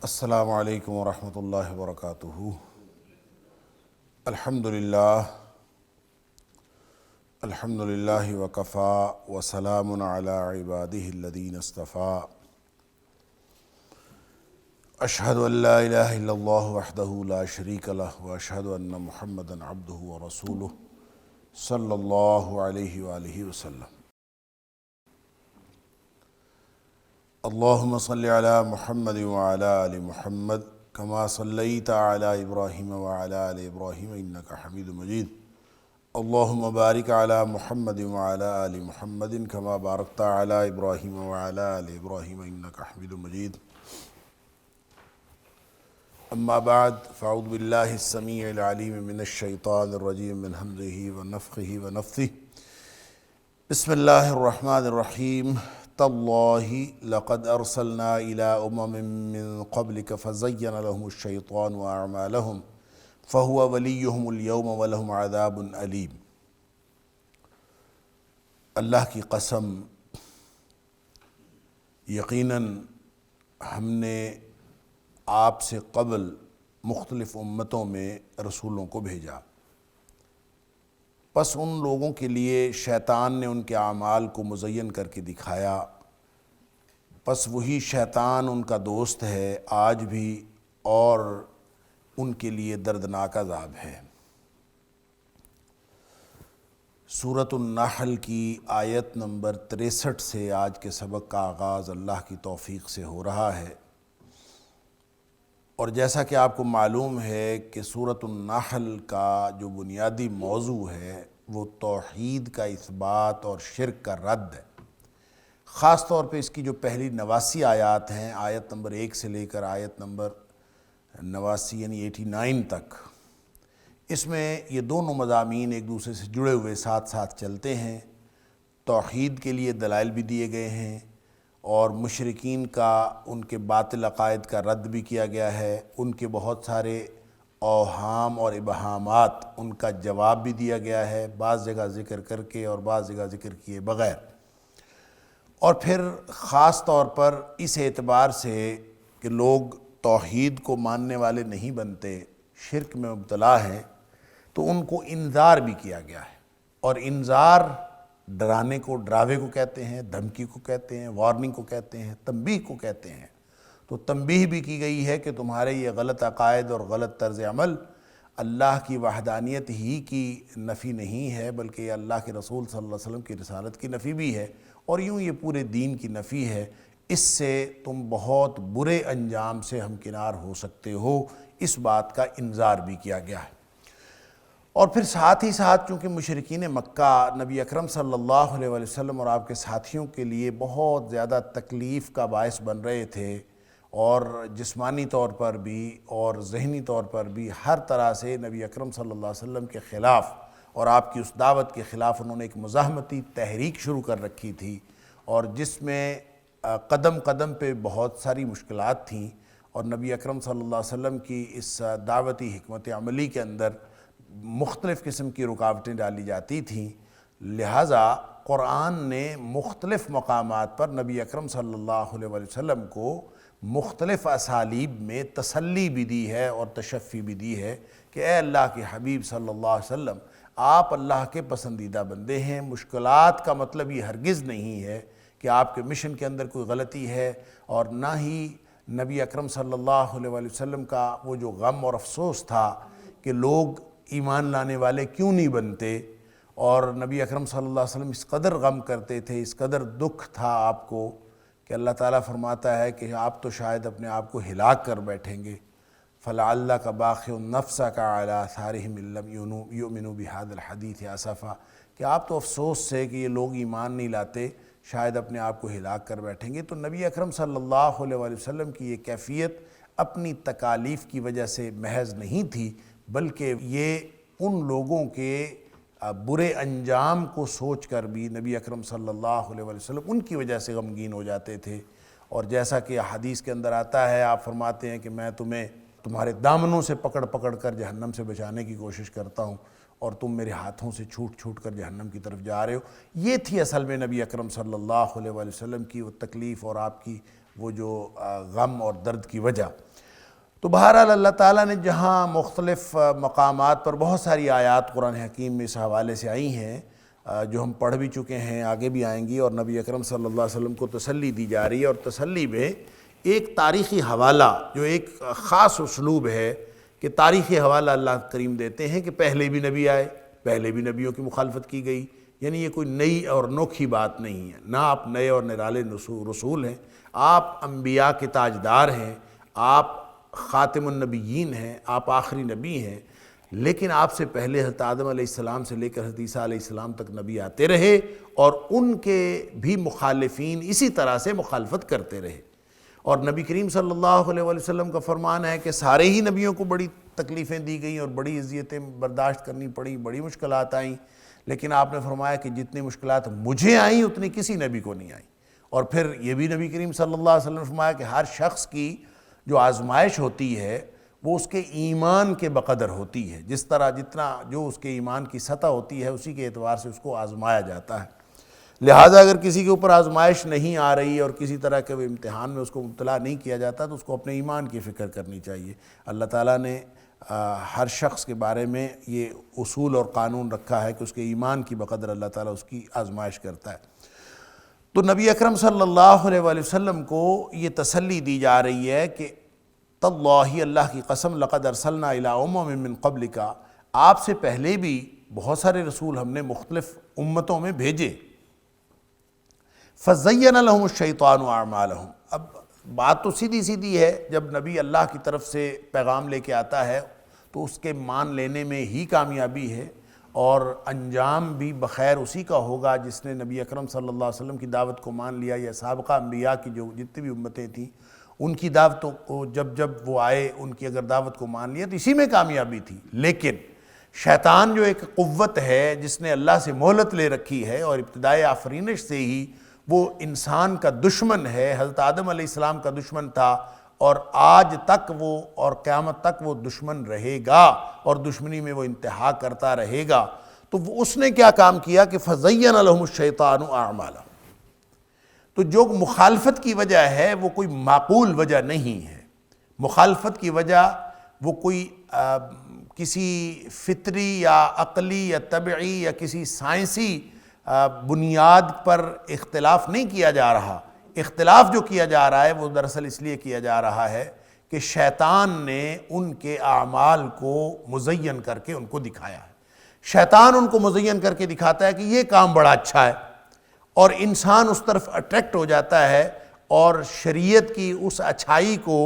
السلام علیکم ورحمۃ اللہ وبرکاتہ۔ الحمدللہ وکفا وسلام علی عبادہ الذین اصطفیٰ۔ اشہد ان لا الہ الا اللہ وحدہ لا شریک لہ واشہد ان محمدا عبدہ ورسولہ صلی اللہ علیہ وآلہ وسلم۔ اللہم صلی علی محمد وعلی آل محمد کما صلیت علی ابراہیم وعلی آل ابراہیم انکا حمید مجید۔ اللہم بارک علی محمد وعلی آل محمد کما بارکت علی ابراہیم وعلی آل ابراہیم انکا حمید مجید۔ اما بعد فاعوذ باللہ السمیع العلیم من الشیطان الرجیم من ہمزہ ونفخہ ونفثہ۔ بسم اللہ الرحمن الرحیم۔ تاللہ لقد ارسلنا الى من قبلک فزین لهم الشیطان اعمالهم فهو ولیہم اليوم ولہم عذاب علیم۔ اللہ کی قسم، یقیناً ہم نے آپ سے قبل مختلف امتوں میں رسولوں کو بھیجا، پس ان لوگوں کے لیے شیطان نے ان کے اعمال کو مزین کر کے دکھایا، پس وہی شیطان ان کا دوست ہے آج بھی، اور ان کے لیے دردناک عذاب ہے۔ سورۃ النحل کی آیت نمبر 63 سے آج کے سبق کا آغاز اللہ کی توفیق سے ہو رہا ہے، اور جیسا کہ آپ کو معلوم ہے کہ سورۃ النحل کا جو بنیادی موضوع ہے وہ توحید کا اثبات اور شرک کا رد ہے۔ خاص طور پہ اس کی جو پہلی 89 آیات ہیں، آیت نمبر 1 سے لے کر آیت نمبر 89 یعنی 89 تک، اس میں یہ دونوں مضامین ایک دوسرے سے جڑے ہوئے ساتھ ساتھ چلتے ہیں۔ توحید کے لیے دلائل بھی دیے گئے ہیں، اور مشرکین کا ان کے باطل عقائد کا رد بھی کیا گیا ہے، ان کے بہت سارے اوہام اور ابہامات ان کا جواب بھی دیا گیا ہے، بعض جگہ ذکر کر کے اور بعض جگہ ذکر کیے بغیر۔ اور پھر خاص طور پر اس اعتبار سے کہ لوگ توحید کو ماننے والے نہیں بنتے، شرک میں مبتلا ہیں، تو ان کو انذار بھی کیا گیا ہے، اور انذار ڈرانے کو، ڈراوے کو کہتے ہیں، دھمکی کو کہتے ہیں، وارننگ کو کہتے ہیں، تنبیہ کو کہتے ہیں۔ تو تنبیہ بھی کی گئی ہے کہ تمہارے یہ غلط عقائد اور غلط طرز عمل اللہ کی وحدانیت ہی کی نفی نہیں ہے، بلکہ یہ اللہ کے رسول صلی اللہ علیہ وسلم کی رسالت کی نفی بھی ہے، اور یوں یہ پورے دین کی نفی ہے۔ اس سے تم بہت برے انجام سے ہمکنار ہو سکتے ہو، اس بات کا انذار بھی کیا گیا ہے۔ اور پھر ساتھ ہی ساتھ چونکہ مشرکین مکہ نبی اکرم صلی اللہ علیہ وسلم اور آپ کے ساتھیوں کے لیے بہت زیادہ تکلیف کا باعث بن رہے تھے، اور جسمانی طور پر بھی اور ذہنی طور پر بھی ہر طرح سے نبی اکرم صلی اللہ علیہ وسلم کے خلاف اور آپ کی اس دعوت کے خلاف انہوں نے ایک مزاحمتی تحریک شروع کر رکھی تھی، اور جس میں قدم قدم پہ بہت ساری مشکلات تھیں، اور نبی اکرم صلی اللہ علیہ وسلم کی اس دعوتی حکمت عملی کے اندر مختلف قسم کی رکاوٹیں ڈالی جاتی تھیں۔ لہٰذا قرآن نے مختلف مقامات پر نبی اکرم صلی اللہ علیہ وسلم کو مختلف اسالیب میں تسلی بھی دی ہے اور تشفی بھی دی ہے کہ اے اللہ کے حبیب صلی اللہ علیہ وسلم، آپ اللہ کے پسندیدہ بندے ہیں۔ مشکلات کا مطلب یہ ہرگز نہیں ہے کہ آپ کے مشن کے اندر کوئی غلطی ہے، اور نہ ہی نبی اکرم صلی اللہ علیہ وسلم کا وہ جو غم اور افسوس تھا کہ لوگ ایمان لانے والے کیوں نہیں بنتے، اور نبی اکرم صلی اللہ علیہ وسلم اس قدر غم کرتے تھے، اس قدر دکھ تھا آپ کو کہ اللہ تعالیٰ فرماتا ہے کہ آپ تو شاید اپنے آپ کو ہلاک کر بیٹھیں گے۔ فَلَعَلَّكَ بَاخِعٌ نَفْسَكَ عَلَىٰ آثَارِهِمْ إِن لَّمْ يُؤْمِنُوا بِهَٰذَا الْحَدِيثِ آسَفًا، کہ آپ تو افسوس سے کہ یہ لوگ ایمان نہیں لاتے شاید اپنے آپ کو ہلاک کر بیٹھیں گے۔ تو نبی اکرم صلی اللہ علیہ وسلم کی یہ کیفیت اپنی تکالیف کی وجہ سے محض نہیں تھی، بلکہ یہ ان لوگوں کے برے انجام کو سوچ کر بھی نبی اکرم صلی اللہ علیہ وسلم ان کی وجہ سے غمگین ہو جاتے تھے، اور جیسا کہ حدیث کے اندر آتا ہے، آپ فرماتے ہیں کہ میں تمہیں تمہارے دامنوں سے پکڑ پکڑ کر جہنم سے بچانے کی کوشش کرتا ہوں اور تم میرے ہاتھوں سے چھوٹ چھوٹ کر جہنم کی طرف جا رہے ہو۔ یہ تھی اصل میں نبی اکرم صلی اللہ علیہ وآلہ وسلم کی وہ تکلیف اور آپ کی وہ جو غم اور درد کی وجہ۔ تو بہرحال اللہ تعالیٰ نے جہاں مختلف مقامات پر بہت ساری آیات قرآن حکیم میں اس حوالے سے آئی ہیں جو ہم پڑھ بھی چکے ہیں، آگے بھی آئیں گی، اور نبی اکرم صلی اللہ علیہ وسلم کو تسلی دی جا رہی ہے، اور تسلی میں ایک تاریخی حوالہ جو ایک خاص اسلوب ہے کہ تاریخی حوالہ اللہ کریم دیتے ہیں کہ پہلے بھی نبی آئے، پہلے بھی نبیوں کی مخالفت کی گئی، یعنی یہ کوئی نئی اور انوکھی بات نہیں ہے، نہ آپ نئے اور نرالے رسول ہیں، آپ انبیاء کے تاجدار ہیں، آپ خاتم النبیین ہیں، آپ آخری نبی ہیں، لیکن آپ سے پہلے حضرت آدم علیہ السلام سے لے کر حضرت عیسیٰ علیہ السلام تک نبی آتے رہے، اور ان کے بھی مخالفین اسی طرح سے مخالفت کرتے رہے۔ اور نبی کریم صلی اللہ علیہ وآلہ وسلم کا فرمان ہے کہ سارے ہی نبیوں کو بڑی تکلیفیں دی گئیں اور بڑی اذیتیں برداشت کرنی پڑیں، بڑی مشکلات آئیں، لیکن آپ نے فرمایا کہ جتنی مشکلات مجھے آئیں اتنی کسی نبی کو نہیں آئیں۔ اور پھر یہ بھی نبی کریم صلی اللہ علیہ وسلم نے فرمایا کہ ہر شخص کی جو آزمائش ہوتی ہے وہ اس کے ایمان کے بقدر ہوتی ہے، جس طرح جتنا جو اس کے ایمان کی سطح ہوتی ہے اسی کے اعتبار سے اس کو آزمایا جاتا ہے۔ لہٰذا اگر کسی کے اوپر آزمائش نہیں آ رہی اور کسی طرح کے امتحان میں اس کو مبتلا نہیں کیا جاتا تو اس کو اپنے ایمان کی فکر کرنی چاہیے۔ اللہ تعالیٰ نے ہر شخص کے بارے میں یہ اصول اور قانون رکھا ہے کہ اس کے ایمان کی بقدر اللہ تعالیٰ اس کی آزمائش کرتا ہے۔ تو نبی اکرم صلی اللہ علیہ وآلہ وسلم کو یہ تسلی دی جا رہی ہے کہ تاللہ، اللہ کی قسم، لقد ارسلنا الی امم من قبلک، آپ سے پہلے بھی بہت سارے رسول ہم نے مختلف امتوں میں بھیجے۔ فزین لهم الشیطان اعمالهم، اب بات تو سیدھی سیدھی ہے، جب نبی اللہ کی طرف سے پیغام لے کے آتا ہے تو اس کے مان لینے میں ہی کامیابی ہے، اور انجام بھی بخیر اسی کا ہوگا جس نے نبی اکرم صلی اللہ علیہ وسلم کی دعوت کو مان لیا، یا سابقہ انبیاء کی جو جتنی بھی امتیں تھیں ان کی دعوتوں کو جب وہ آئے ان کی اگر دعوت کو مان لیا تو اسی میں کامیابی تھی۔ لیکن شیطان جو ایک قوت ہے جس نے اللہ سے مہلت لے رکھی ہے اور ابتدائے آفرینش سے ہی وہ انسان کا دشمن ہے، حضرت آدم علیہ السلام کا دشمن تھا، اور آج تک وہ اور قیامت تک وہ دشمن رہے گا اور دشمنی میں وہ انتہا کرتا رہے گا۔ تو اس نے کیا کام کیا کہ فزین لهم الشیطان اعمالهم، تو جو مخالفت کی وجہ ہے وہ کوئی معقول وجہ نہیں ہے، مخالفت کی وجہ وہ کوئی کسی فطری یا عقلی یا طبعی یا کسی سائنسی بنیاد پر اختلاف نہیں کیا جا رہا۔ اختلاف جو کیا جا رہا ہے وہ دراصل اس لیے کیا جا رہا ہے کہ شیطان نے ان کے اعمال کو مزین کر کے ان کو دکھایا ہے۔ شیطان ان کو مزین کر کے دکھاتا ہے کہ یہ کام بڑا اچھا ہے، اور انسان اس طرف اٹریکٹ ہو جاتا ہے اور شریعت کی اس اچھائی کو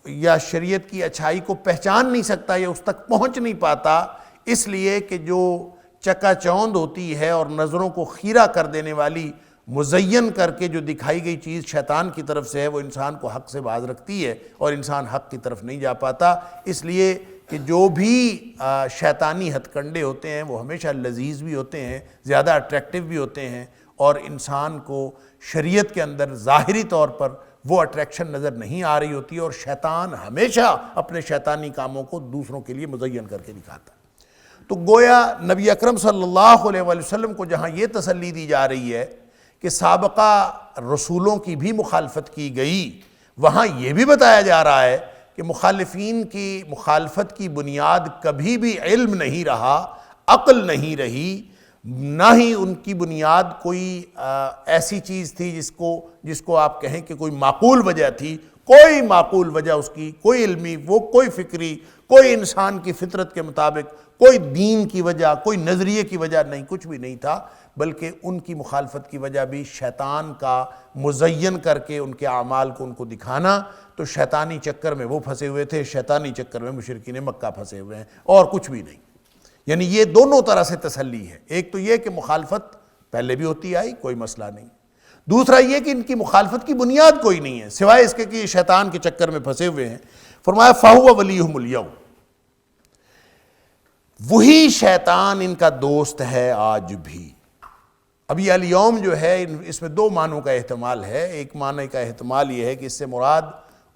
یا شریعت کی اچھائی کو پہچان نہیں سکتا یا اس تک پہنچ نہیں پاتا، اس لیے کہ جو چکا چوند ہوتی ہے اور نظروں کو خیرہ کر دینے والی مزین کر کے جو دکھائی گئی چیز شیطان کی طرف سے ہے وہ انسان کو حق سے باز رکھتی ہے اور انسان حق کی طرف نہیں جا پاتا۔ اس لیے کہ جو بھی شیطانی ہتھ کنڈے ہوتے ہیں وہ ہمیشہ لذیذ بھی ہوتے ہیں، زیادہ اٹریکٹیو بھی ہوتے ہیں، اور انسان کو شریعت کے اندر ظاہری طور پر وہ اٹریکشن نظر نہیں آ رہی ہوتی، اور شیطان ہمیشہ اپنے شیطانی کاموں کو دوسروں کے لیے مزین کر کے دکھاتا ہے۔ تو گویا نبی اکرم صلی اللہ علیہ وآلہ وسلم کو جہاں یہ تسلی دی جا رہی ہے کہ سابقہ رسولوں کی بھی مخالفت کی گئی، وہاں یہ بھی بتایا جا رہا ہے کہ مخالفین کی مخالفت کی بنیاد کبھی بھی علم نہیں رہا، عقل نہیں رہی، نہ ہی ان کی بنیاد کوئی ایسی چیز تھی جس کو آپ کہیں کہ کوئی معقول وجہ تھی۔ کوئی معقول وجہ اس کی، کوئی علمی، وہ کوئی فکری، کوئی انسان کی فطرت کے مطابق، کوئی دین کی وجہ، کوئی نظریے کی وجہ نہیں، کچھ بھی نہیں تھا، بلکہ ان کی مخالفت کی وجہ بھی شیطان کا مزین کر کے ان کے اعمال کو ان کو دکھانا۔ تو شیطانی چکر میں وہ پھنسے ہوئے تھے، شیطانی چکر میں مشرکین مکہ پھنسے ہوئے ہیں، اور کچھ بھی نہیں۔ یعنی یہ دونوں طرح سے تسلی ہے، ایک تو یہ کہ مخالفت پہلے بھی ہوتی آئی، کوئی مسئلہ نہیں، دوسرا یہ کہ ان کی مخالفت کی بنیاد کوئی نہیں ہے سوائے اس کے کہ یہ شیطان کے چکر میں پھنسے ہوئے ہیں۔ فرمایا فَهُوَ وَلِيُّهُمُ الْيَوْمَ، وہی شیطان ان کا دوست ہے آج بھی۔ اب یہ الیوم جو ہے اس میں دو معنوں کا احتمال ہے. ایک معنی کا احتمال یہ ہے کہ اس سے مراد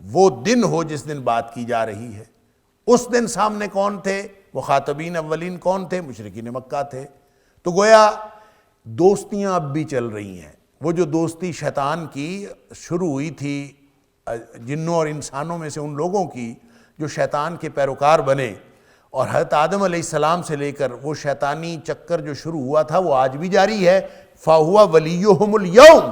وہ دن ہو جس دن بات کی جا رہی ہے. اس دن سامنے کون تھے؟ مخاطبین اولین کون تھے؟ مشرکین مکہ تھے. تو گویا دوستیاں اب بھی چل رہی ہیں. وہ جو دوستی شیطان کی شروع ہوئی تھی جنوں اور انسانوں میں سے ان لوگوں کی جو شیطان کے پیروکار بنے، اور حضرت آدم علیہ السلام سے لے کر وہ شیطانی چکر جو شروع ہوا تھا وہ آج بھی جاری ہے. فَهُوَ وَلِيُّهُمُ الْيَوْمِ،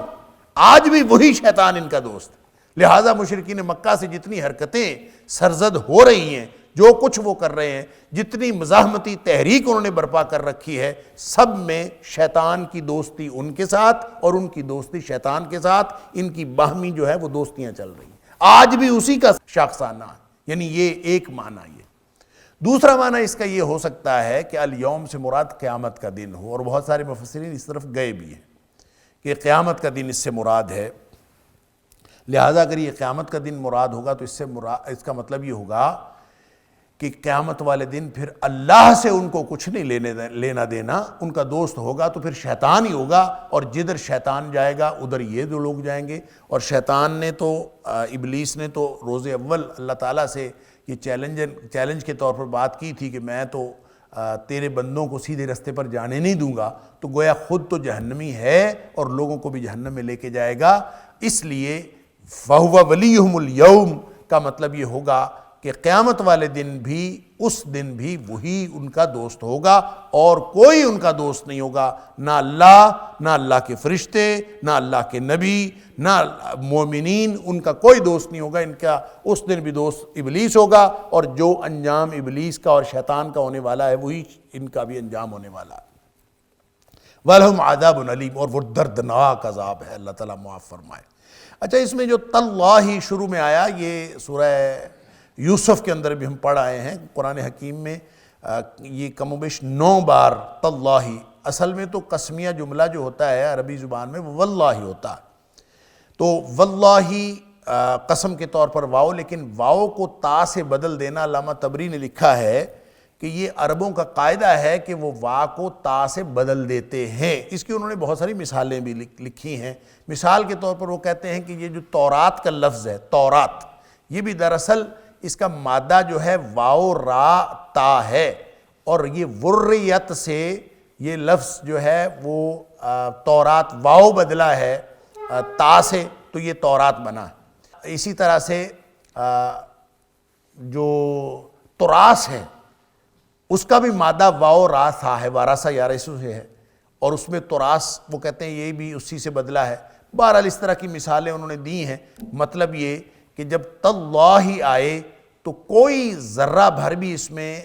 آج بھی وہی شیطان ان کا دوست ہے. لہٰذا مشرکین مکہ سے جتنی حرکتیں سرزد ہو رہی ہیں، جو کچھ وہ کر رہے ہیں، جتنی مزاحمتی تحریک انہوں نے برپا کر رکھی ہے، سب میں شیطان کی دوستی ان کے ساتھ اور ان کی دوستی شیطان کے ساتھ، ان کی باہمی جو ہے وہ دوستیاں چل رہی ہیں. آج بھی اسی کا شاخسانہ ہے. یعنی یہ ایک معنی. یہ دوسرا معنی اس کا یہ ہو سکتا ہے کہ الیوم سے مراد قیامت کا دن ہو، اور بہت سارے مفسرین اس طرف گئے بھی ہیں کہ قیامت کا دن اس سے مراد ہے. لہذا اگر یہ قیامت کا دن مراد ہوگا تو اس کا مطلب یہ ہوگا کہ قیامت والے دن پھر اللہ سے ان کو کچھ نہیں لینا دینا. ان کا دوست ہوگا تو پھر شیطان ہی ہوگا، اور جدھر شیطان جائے گا ادھر یہ دو لوگ جائیں گے. اور شیطان نے تو ابلیس نے تو روز اول اللہ تعالیٰ سے یہ چیلنج کے طور پر بات کی تھی کہ میں تو تیرے بندوں کو سیدھے رستے پر جانے نہیں دوں گا. تو گویا خود تو جہنمی ہے اور لوگوں کو بھی جہنم میں لے کے جائے گا. اس لیے فَهُوَ وَلِيُّهُمُ الْيَوْمِ کا مطلب یہ ہوگا کہ قیامت والے دن بھی اس دن بھی وہی ان کا دوست ہوگا، اور کوئی ان کا دوست نہیں ہوگا. نہ اللہ، نہ اللہ کے فرشتے، نہ اللہ کے نبی، نہ مومنین، ان کا کوئی دوست نہیں ہوگا. ان کا اس دن بھی دوست ابلیس ہوگا، اور جو انجام ابلیس کا اور شیطان کا ہونے والا ہے وہی ان کا بھی انجام ہونے والا ہے. وَلَهُمْ عَذَابٌ عَلِيمٌ، اور وہ دردناک عذاب ہے. اللہ تعالیٰ معاف فرمائے. اچھا، اس میں جو تاللہ شروع میں آیا، یہ سورہ یوسف کے اندر بھی ہم پڑھ آئے ہیں. قرآن حکیم میں یہ کم و بیش 9 بار تاللہ. اصل میں تو قسمیہ جملہ جو ہوتا ہے عربی زبان میں وہ واللہ ہوتا ہے. تو واللہ قسم کے طور پر واو، لیکن واو کو تا سے بدل دینا، علامہ طبری نے لکھا ہے کہ یہ عربوں کا قاعدہ ہے کہ وہ وا کو تا سے بدل دیتے ہیں. اس کی انہوں نے بہت ساری مثالیں بھی لکھی ہیں. مثال کے طور پر وہ کہتے ہیں کہ یہ جو تورات کا لفظ ہے، تورات، یہ بھی دراصل اس کا مادہ جو ہے واو را تا ہے، اور یہ وریت سے یہ لفظ جو ہے وہ تورات واو بدلا ہے تا سے، تو یہ تورات بنا. اسی طرح سے جو تراث ہے اس کا بھی مادہ واو را تھا ہے، وارثہ یارثو سے ہے، اور اس میں تراث وہ کہتے ہیں یہ بھی اسی سے بدلا ہے. بہرحال اس طرح کی مثالیں انہوں نے دی ہیں. مطلب یہ کہ جب تاللہ آئے تو کوئی ذرہ بھر بھی اس میں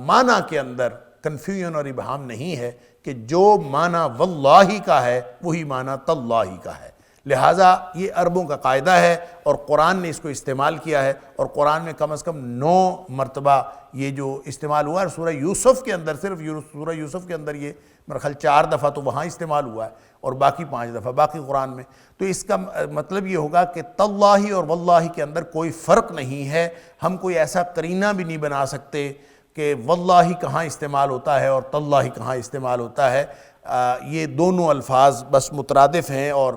معنی کے اندر کنفیوژن اور ابہام نہیں ہے کہ جو معنی واللہ کا ہے وہی معنی تاللہ کا ہے. لہٰذا یہ عربوں کا قاعدہ ہے، اور قرآن نے اس کو استعمال کیا ہے، اور قرآن میں کم از کم 9 مرتبہ یہ جو استعمال ہوا ہے. سورہ یوسف کے اندر، صرف سورہ یوسف کے اندر یہ میرا خیال 4 دفعہ تو وہاں استعمال ہوا ہے، اور باقی 5 دفعہ باقی قرآن میں. تو اس کا مطلب یہ ہوگا کہ تاللہ اور واللہ کے اندر کوئی فرق نہیں ہے. ہم کوئی ایسا قرینہ بھی نہیں بنا سکتے کہ واللہ کہاں استعمال ہوتا ہے اور تاللہ کہاں استعمال ہوتا ہے. یہ دونوں الفاظ بس مترادف ہیں، اور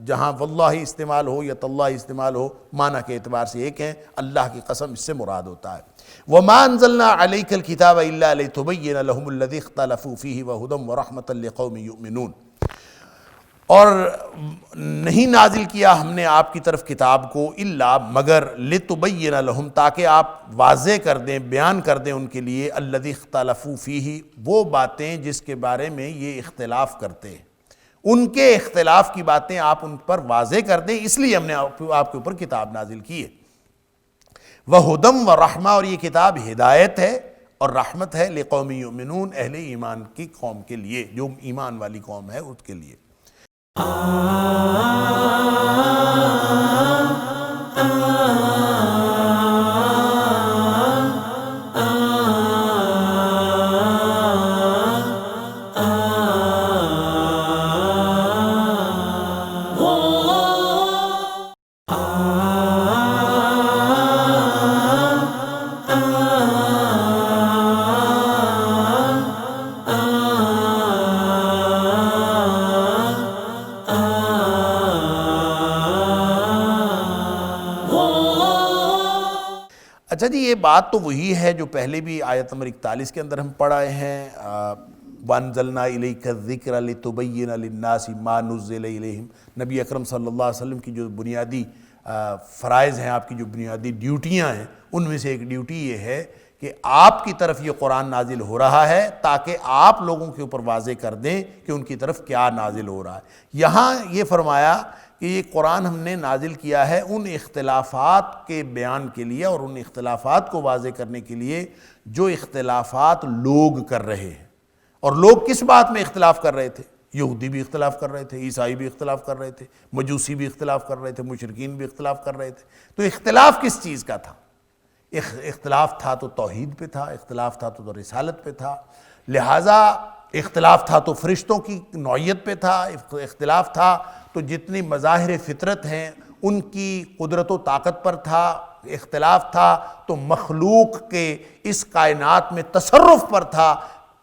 جہاں واللہ استعمال ہو یا تاللہ استعمال ہو معنی کے اعتبار سے ایک ہیں. اللہ کی قسم اس سے مراد ہوتا ہے. وَمَا أَنزَلْنَا عَلَيْكَ الْكِتَابَ إِلَّا لِتُبَيِّنَ لَهُمُ الَّذِي اخْتَلَفُوا فِيهِ وَهُدًى وَرَحْمَةً لِقَوْمٍ يُؤْمِنُونَ. اور نہیں نازل کیا ہم نے آپ کی طرف کتاب کو الا مگر لتبین لہم، تاکہ آپ واضح کر دیں، بیان کر دیں ان کے لیے الذی اختلفوا فیہ، وہ باتیں جس کے بارے میں یہ اختلاف کرتے ہیں، ان کے اختلاف کی باتیں آپ ان پر واضح کر دیں. اس لیے ہم نے آپ کے اوپر کتاب نازل کی ہے. وہدم و رحمہ، اور یہ کتاب ہدایت ہے اور رحمت ہے لقوم یؤمنون، اہل ایمان کی قوم کے لیے، جو ایمان والی قوم ہے اس کے لیے. اچھا جی، یہ بات تو وہی ہے جو پہلے بھی آیت نمبر 41 کے اندر ہم پڑھ آئے ہیں، وَأَنزَلْنَا إِلَيْكَ الذِّكْرَ لِتُبَيِّنَ لِلنَّاسِ مَا نُزِّلَ إِلَيْهِمْ۔ نبی اکرم صلی اللہ علیہ وسلم کی جو بنیادی فرائض ہیں، آپ کی جو بنیادی ڈیوٹیاں ہیں، ان میں سے ایک ڈیوٹی یہ ہے کہ آپ کی طرف یہ قرآن نازل ہو رہا ہے تاکہ آپ لوگوں کے اوپر واضح کر دیں کہ ان کی طرف کیا نازل ہو رہا ہے۔ یہاں یہ فرمایا کہ یہ قرآن ہم نے نازل کیا ہے ان اختلافات کے بیان کے لیے اور ان اختلافات کو واضح کرنے کے لیے جو اختلافات لوگ کر رہے ہیں۔ اور لوگ کس بات میں اختلاف کر رہے تھے؟ یہودی بھی اختلاف کر رہے تھے، عیسائی بھی اختلاف کر رہے تھے، مجوسی بھی اختلاف کر رہے تھے، مشرکین بھی اختلاف کر رہے تھے۔ تو اختلاف کس چیز کا تھا؟ اختلاف تھا تو توحید پہ تھا، اختلاف تھا تو رسالت پہ تھا، لہٰذا اختلاف تھا تو فرشتوں کی نوعیت پہ تھا، اختلاف تھا تو جتنی مظاہر فطرت ہیں ان کی قدرت و طاقت پر تھا، اختلاف تھا تو مخلوق کے اس کائنات میں تصرف پر تھا،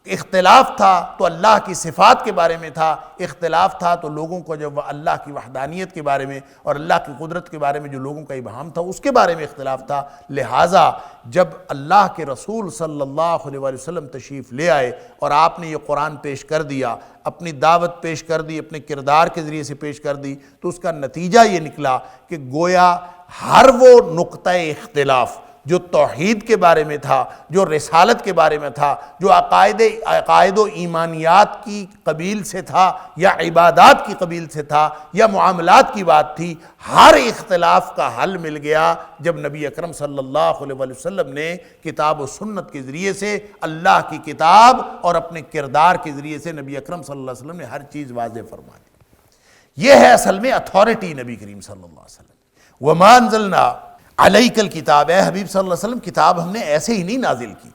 اختلاف تھا تو اللہ کی صفات کے بارے میں تھا، اختلاف تھا تو لوگوں کو جب اللہ کی وحدانیت کے بارے میں اور اللہ کی قدرت کے بارے میں جو لوگوں کا ابہام تھا اس کے بارے میں اختلاف تھا۔ لہٰذا جب اللہ کے رسول صلی اللہ علیہ وسلم تشریف لے آئے اور آپ نے یہ قرآن پیش کر دیا، اپنی دعوت پیش کر دی، اپنے کردار کے ذریعے سے پیش کر دی، تو اس کا نتیجہ یہ نکلا کہ گویا ہر وہ نقطہ اختلاف جو توحید کے بارے میں تھا، جو رسالت کے بارے میں تھا، جو عقائد و ایمانیات کی قبیل سے تھا یا عبادات کی قبیل سے تھا یا معاملات کی بات تھی، ہر اختلاف کا حل مل گیا جب نبی اکرم صلی اللہ علیہ وسلم نے کتاب و سنت کے ذریعے سے، اللہ کی کتاب اور اپنے کردار کے ذریعے سے نبی اکرم صلی اللہ علیہ وسلم نے ہر چیز واضح فرما دی۔ یہ ہے اصل میں اتھارٹی نبی کریم صلی اللہ علیہ وسلم۔ وَمَا أَنزَلْنَا علیک الکتاب، اے حبیب صلی اللہ علیہ وسلم کتاب ہم نے ایسے ہی نہیں نازل کی،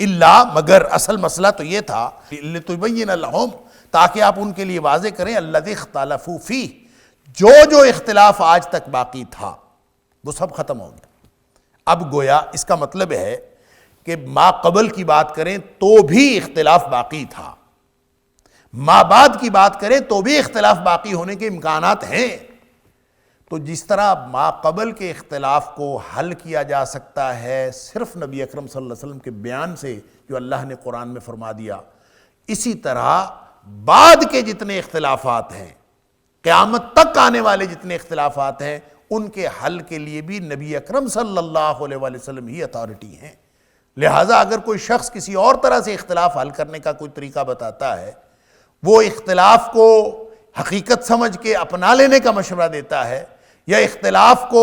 الا مگر اصل مسئلہ تو یہ تھا لتبین لہم، تاکہ آپ ان کے لیے واضح کریں الذی اختلفوا فیہ، جو اختلاف آج تک باقی تھا وہ سب ختم ہو گیا۔ اب گویا اس کا مطلب ہے کہ ما قبل کی بات کریں تو بھی اختلاف باقی تھا، ما بعد کی بات کریں تو بھی اختلاف باقی ہونے کے امکانات ہیں۔ تو جس طرح ما قبل کے اختلاف کو حل کیا جا سکتا ہے صرف نبی اکرم صلی اللہ علیہ وسلم کے بیان سے جو اللہ نے قرآن میں فرما دیا، اسی طرح بعد کے جتنے اختلافات ہیں، قیامت تک آنے والے جتنے اختلافات ہیں، ان کے حل کے لیے بھی نبی اکرم صلی اللہ علیہ وسلم ہی اتھارٹی ہیں۔ لہٰذا اگر کوئی شخص کسی اور طرح سے اختلاف حل کرنے کا کوئی طریقہ بتاتا ہے، وہ اختلاف کو حقیقت سمجھ کے اپنا لینے کا مشورہ دیتا ہے یا اختلاف کو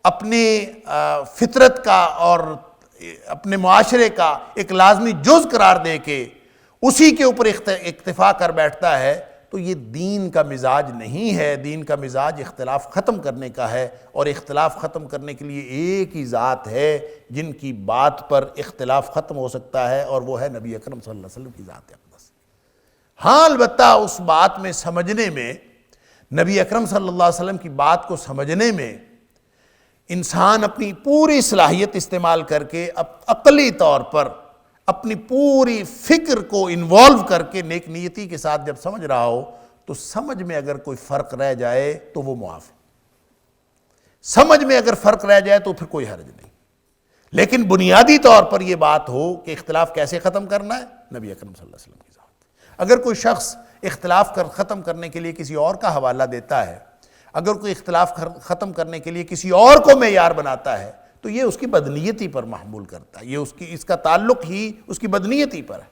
اپنی فطرت کا اور اپنے معاشرے کا ایک لازمی جز قرار دے کے اسی کے اوپر اکتفا کر بیٹھتا ہے، تو یہ دین کا مزاج نہیں ہے۔ دین کا مزاج اختلاف ختم کرنے کا ہے، اور اختلاف ختم کرنے کے لیے ایک ہی ذات ہے جن کی بات پر اختلاف ختم ہو سکتا ہے، اور وہ ہے نبی اکرم صلی اللہ علیہ وسلم کی ذات اقدس۔ ہاں البتہ اس بات میں سمجھنے میں، نبی اکرم صلی اللہ علیہ وسلم کی بات کو سمجھنے میں انسان اپنی پوری صلاحیت استعمال کر کے عقلی طور پر اپنی پوری فکر کو انوالو کر کے نیک نیتی کے ساتھ جب سمجھ رہا ہو، تو سمجھ میں اگر کوئی فرق رہ جائے تو وہ معاف ہے، سمجھ میں اگر فرق رہ جائے تو پھر کوئی حرج نہیں، لیکن بنیادی طور پر یہ بات ہو کہ اختلاف کیسے ختم کرنا ہے، نبی اکرم صلی اللہ علیہ وسلم کی ذات۔ اگر کوئی شخص اختلاف ختم کرنے کے لیے کسی اور کا حوالہ دیتا ہے، اگر کوئی اختلاف ختم کرنے کے لیے کسی اور کو معیار بناتا ہے، تو یہ اس کی بدنیتی پر محمول کرتا ہے، یہ اس کا تعلق ہی اس کی بدنیتی پر ہے،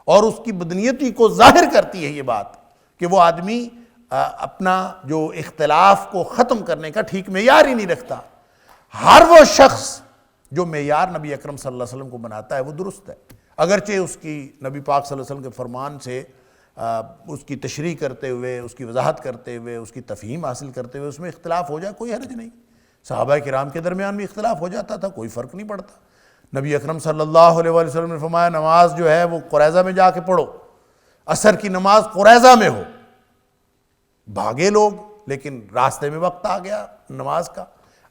اور اس کی بدنیتی کو ظاہر کرتی ہے یہ بات کہ وہ آدمی اپنا جو اختلاف کو ختم کرنے کا ٹھیک معیار ہی نہیں رکھتا۔ ہر وہ شخص جو معیار نبی اکرم صلی اللہ علیہ وسلم کو بناتا ہے وہ درست ہے، اگرچہ اس کی نبی پاک صلی اللہ علیہ وسلم کے فرمان سے اس کی تشریح کرتے ہوئے، اس کی وضاحت کرتے ہوئے، اس کی تفہیم حاصل کرتے ہوئے اس میں اختلاف ہو جائے، کوئی حرج نہیں۔ صحابہ کرام کے درمیان بھی اختلاف ہو جاتا تھا، کوئی فرق نہیں پڑتا۔ نبی اکرم صلی اللہ علیہ وسلم نے فرمایا نماز جو ہے وہ قریظہ میں جا کے پڑھو، عصر کی نماز قریظہ میں ہو۔ بھاگے لوگ، لیکن راستے میں وقت آ گیا نماز کا۔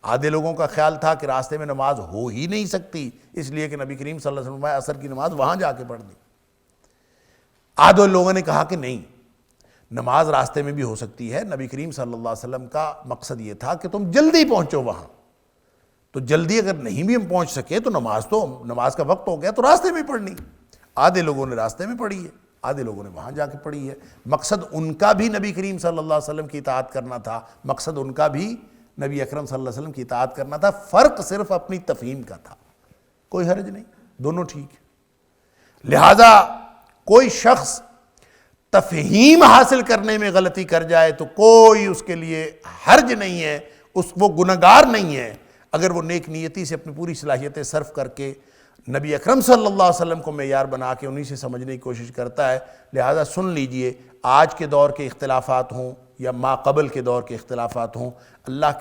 آدھے لوگوں کا خیال تھا کہ راستے میں نماز ہو ہی نہیں سکتی، اس لیے کہ نبی کریم صلی اللہ علیہ وسلم نے عصر کی نماز وہاں جا کے پڑھ دی۔ آدھے لوگوں نے کہا کہ نہیں، نماز راستے میں بھی ہو سکتی ہے، نبی کریم صلی اللہ علیہ وسلم کا مقصد یہ تھا کہ تم جلدی پہنچو وہاں، تو جلدی اگر نہیں بھی ہم پہنچ سکے تو نماز کا وقت ہو گیا تو راستے میں پڑھنی. آدھے لوگوں نے راستے میں پڑھی ہے، آدھے لوگوں نے وہاں جا کے پڑھی ہے. مقصد ان کا بھی نبی کریم صلی اللہ علیہ وسلم کی اطاعت کرنا تھا، مقصد ان کا بھی نبی اکرم صلی اللہ علیہ وسلم کی اطاعت کرنا تھا. فرق صرف اپنی تفہیم کا تھا. کوئی حرج نہیں، دونوں ٹھیک ہے. لہذا کوئی شخص تفہیم حاصل کرنے میں غلطی کر جائے تو کوئی اس کے لیے حرج نہیں ہے، وہ گنہگار نہیں ہے اگر وہ نیک نیتی سے اپنی پوری صلاحیتیں صرف کر کے نبی اکرم صلی اللہ علیہ وسلم کو معیار بنا کے انہی سے سمجھنے کی کوشش کرتا ہے. لہذا سن لیجئے، آج کے دور کے اختلافات ہوں یا ما قبل کے دور کے اختلافات ہوں، اللہ